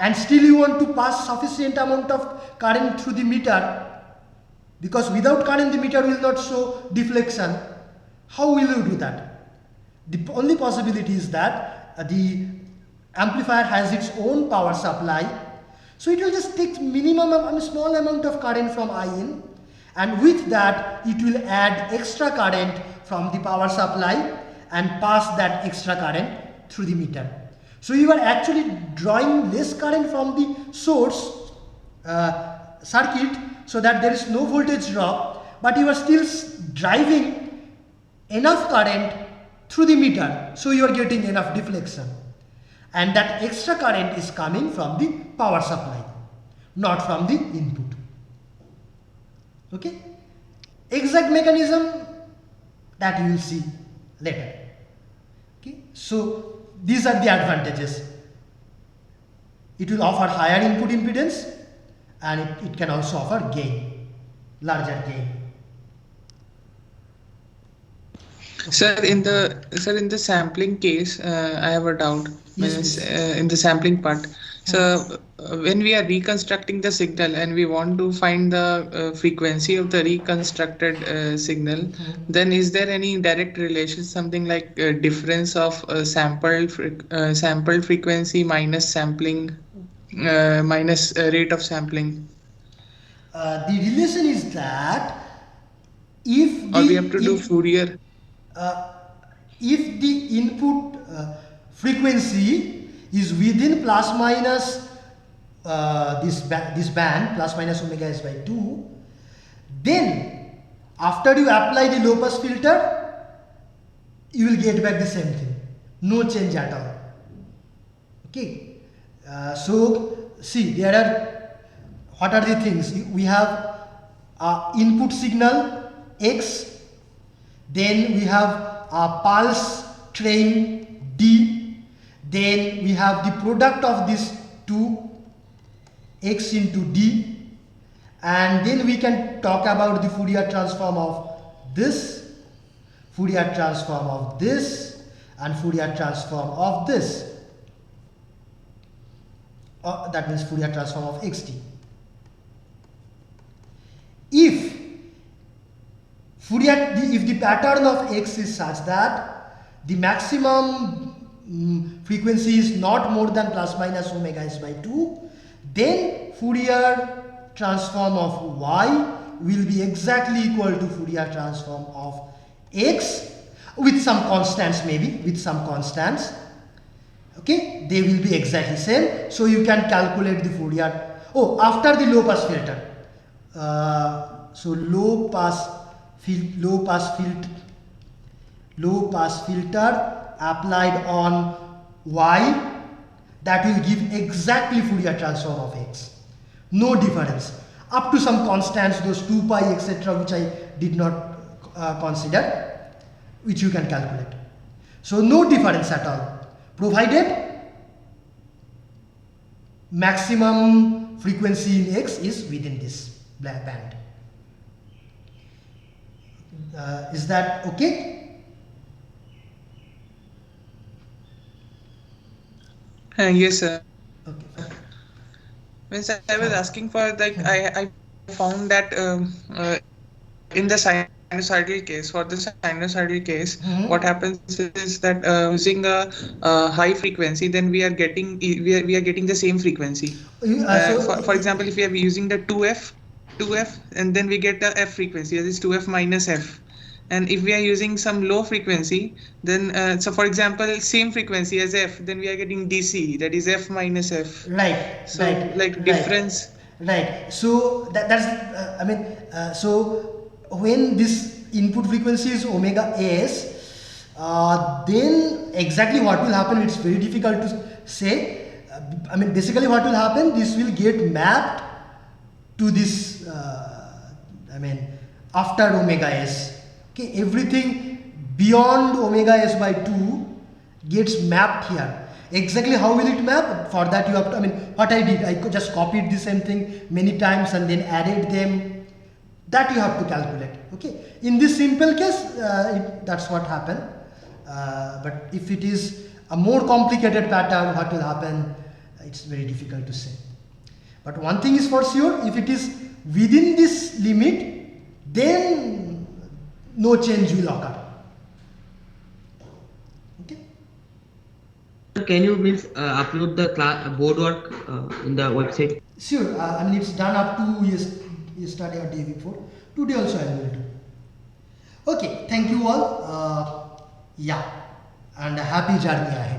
and still you want to pass sufficient amount of current through the meter, because without current the meter will not show deflection, how will you do that? The only possibility is that the amplifier has its own power supply, so it will just take minimum small amount of current from I in, and with that it will add extra current from the power supply and pass that extra current through the meter. So you are actually drawing less current from the source circuit, so that there is no voltage drop, but you are still driving enough current through the meter, so you are getting enough deflection, and that extra current is coming from the power supply, not from the input. Okay, exact mechanism that you will see later. Okay, so these are the advantages. It will offer higher input impedance, and it can also offer gain, larger gain. Sir, in the sampling case, I have a doubt. Yes, In the sampling part. So when we are reconstructing the signal and we want to find the frequency of the reconstructed signal, then is there any direct relation, something like difference of sampled frequency minus sampling minus rate of sampling? The relation is that if or we have to do Fourier. If the input frequency is within plus minus this band plus minus omega s by 2, then after you apply the low pass filter, you will get back the same thing, no change at all. Okay, so see, there are, what are the things we have? Input signal X, then we have a pulse train D, then we have the product of these two, X into D, and then we can talk about the Fourier transform of this, Fourier transform of this, and Fourier transform of this. That means Fourier transform of xt. If the pattern of x is such that the maximum frequency is not more than plus minus omega s by 2, then Fourier transform of y will be exactly equal to Fourier transform of x with some constants, maybe with some constants. Okay, they will be exactly same. So you can calculate the Fourier. Oh, after the low pass filter. So low pass filter applied on y, that will give exactly Fourier transform of x. No difference. Up to some constants, those 2 pi etc., which I did not consider, which you can calculate. So no difference at all, provided maximum frequency in x is within this band. Is that okay? Yes, sir. Okay. Means I was asking for, like, I found that in the sinusoidal case, for the sinusoidal case, what happens is that using a high frequency, then we are getting the same frequency. For example, if we are using the 2f, 2f, and then we get the f frequency, that is 2f minus f. And if we are using some low frequency, then so for example, same frequency as f, then we are getting DC, that is f minus f. Right. So right. like difference. Right. So that's so when this input frequency is omega s, then exactly what will happen, it's very difficult to say. Basically what will happen, this will get mapped to this, after omega s. Okay, everything beyond omega s by 2 gets mapped here. Exactly how will it map? For that you have to, what I did, I just copied the same thing many times and then added them. That you have to calculate. Okay, in this simple case, that's what happened. But if it is a more complicated pattern, what will happen? It's very difficult to say. But one thing is for sure, if it is within this limit, then no change will occur. Okay. Can you upload the board work in the website? Sure. It's done up to yesterday or day before. Today also I will do. Okay. Thank you all. And a happy journey ahead.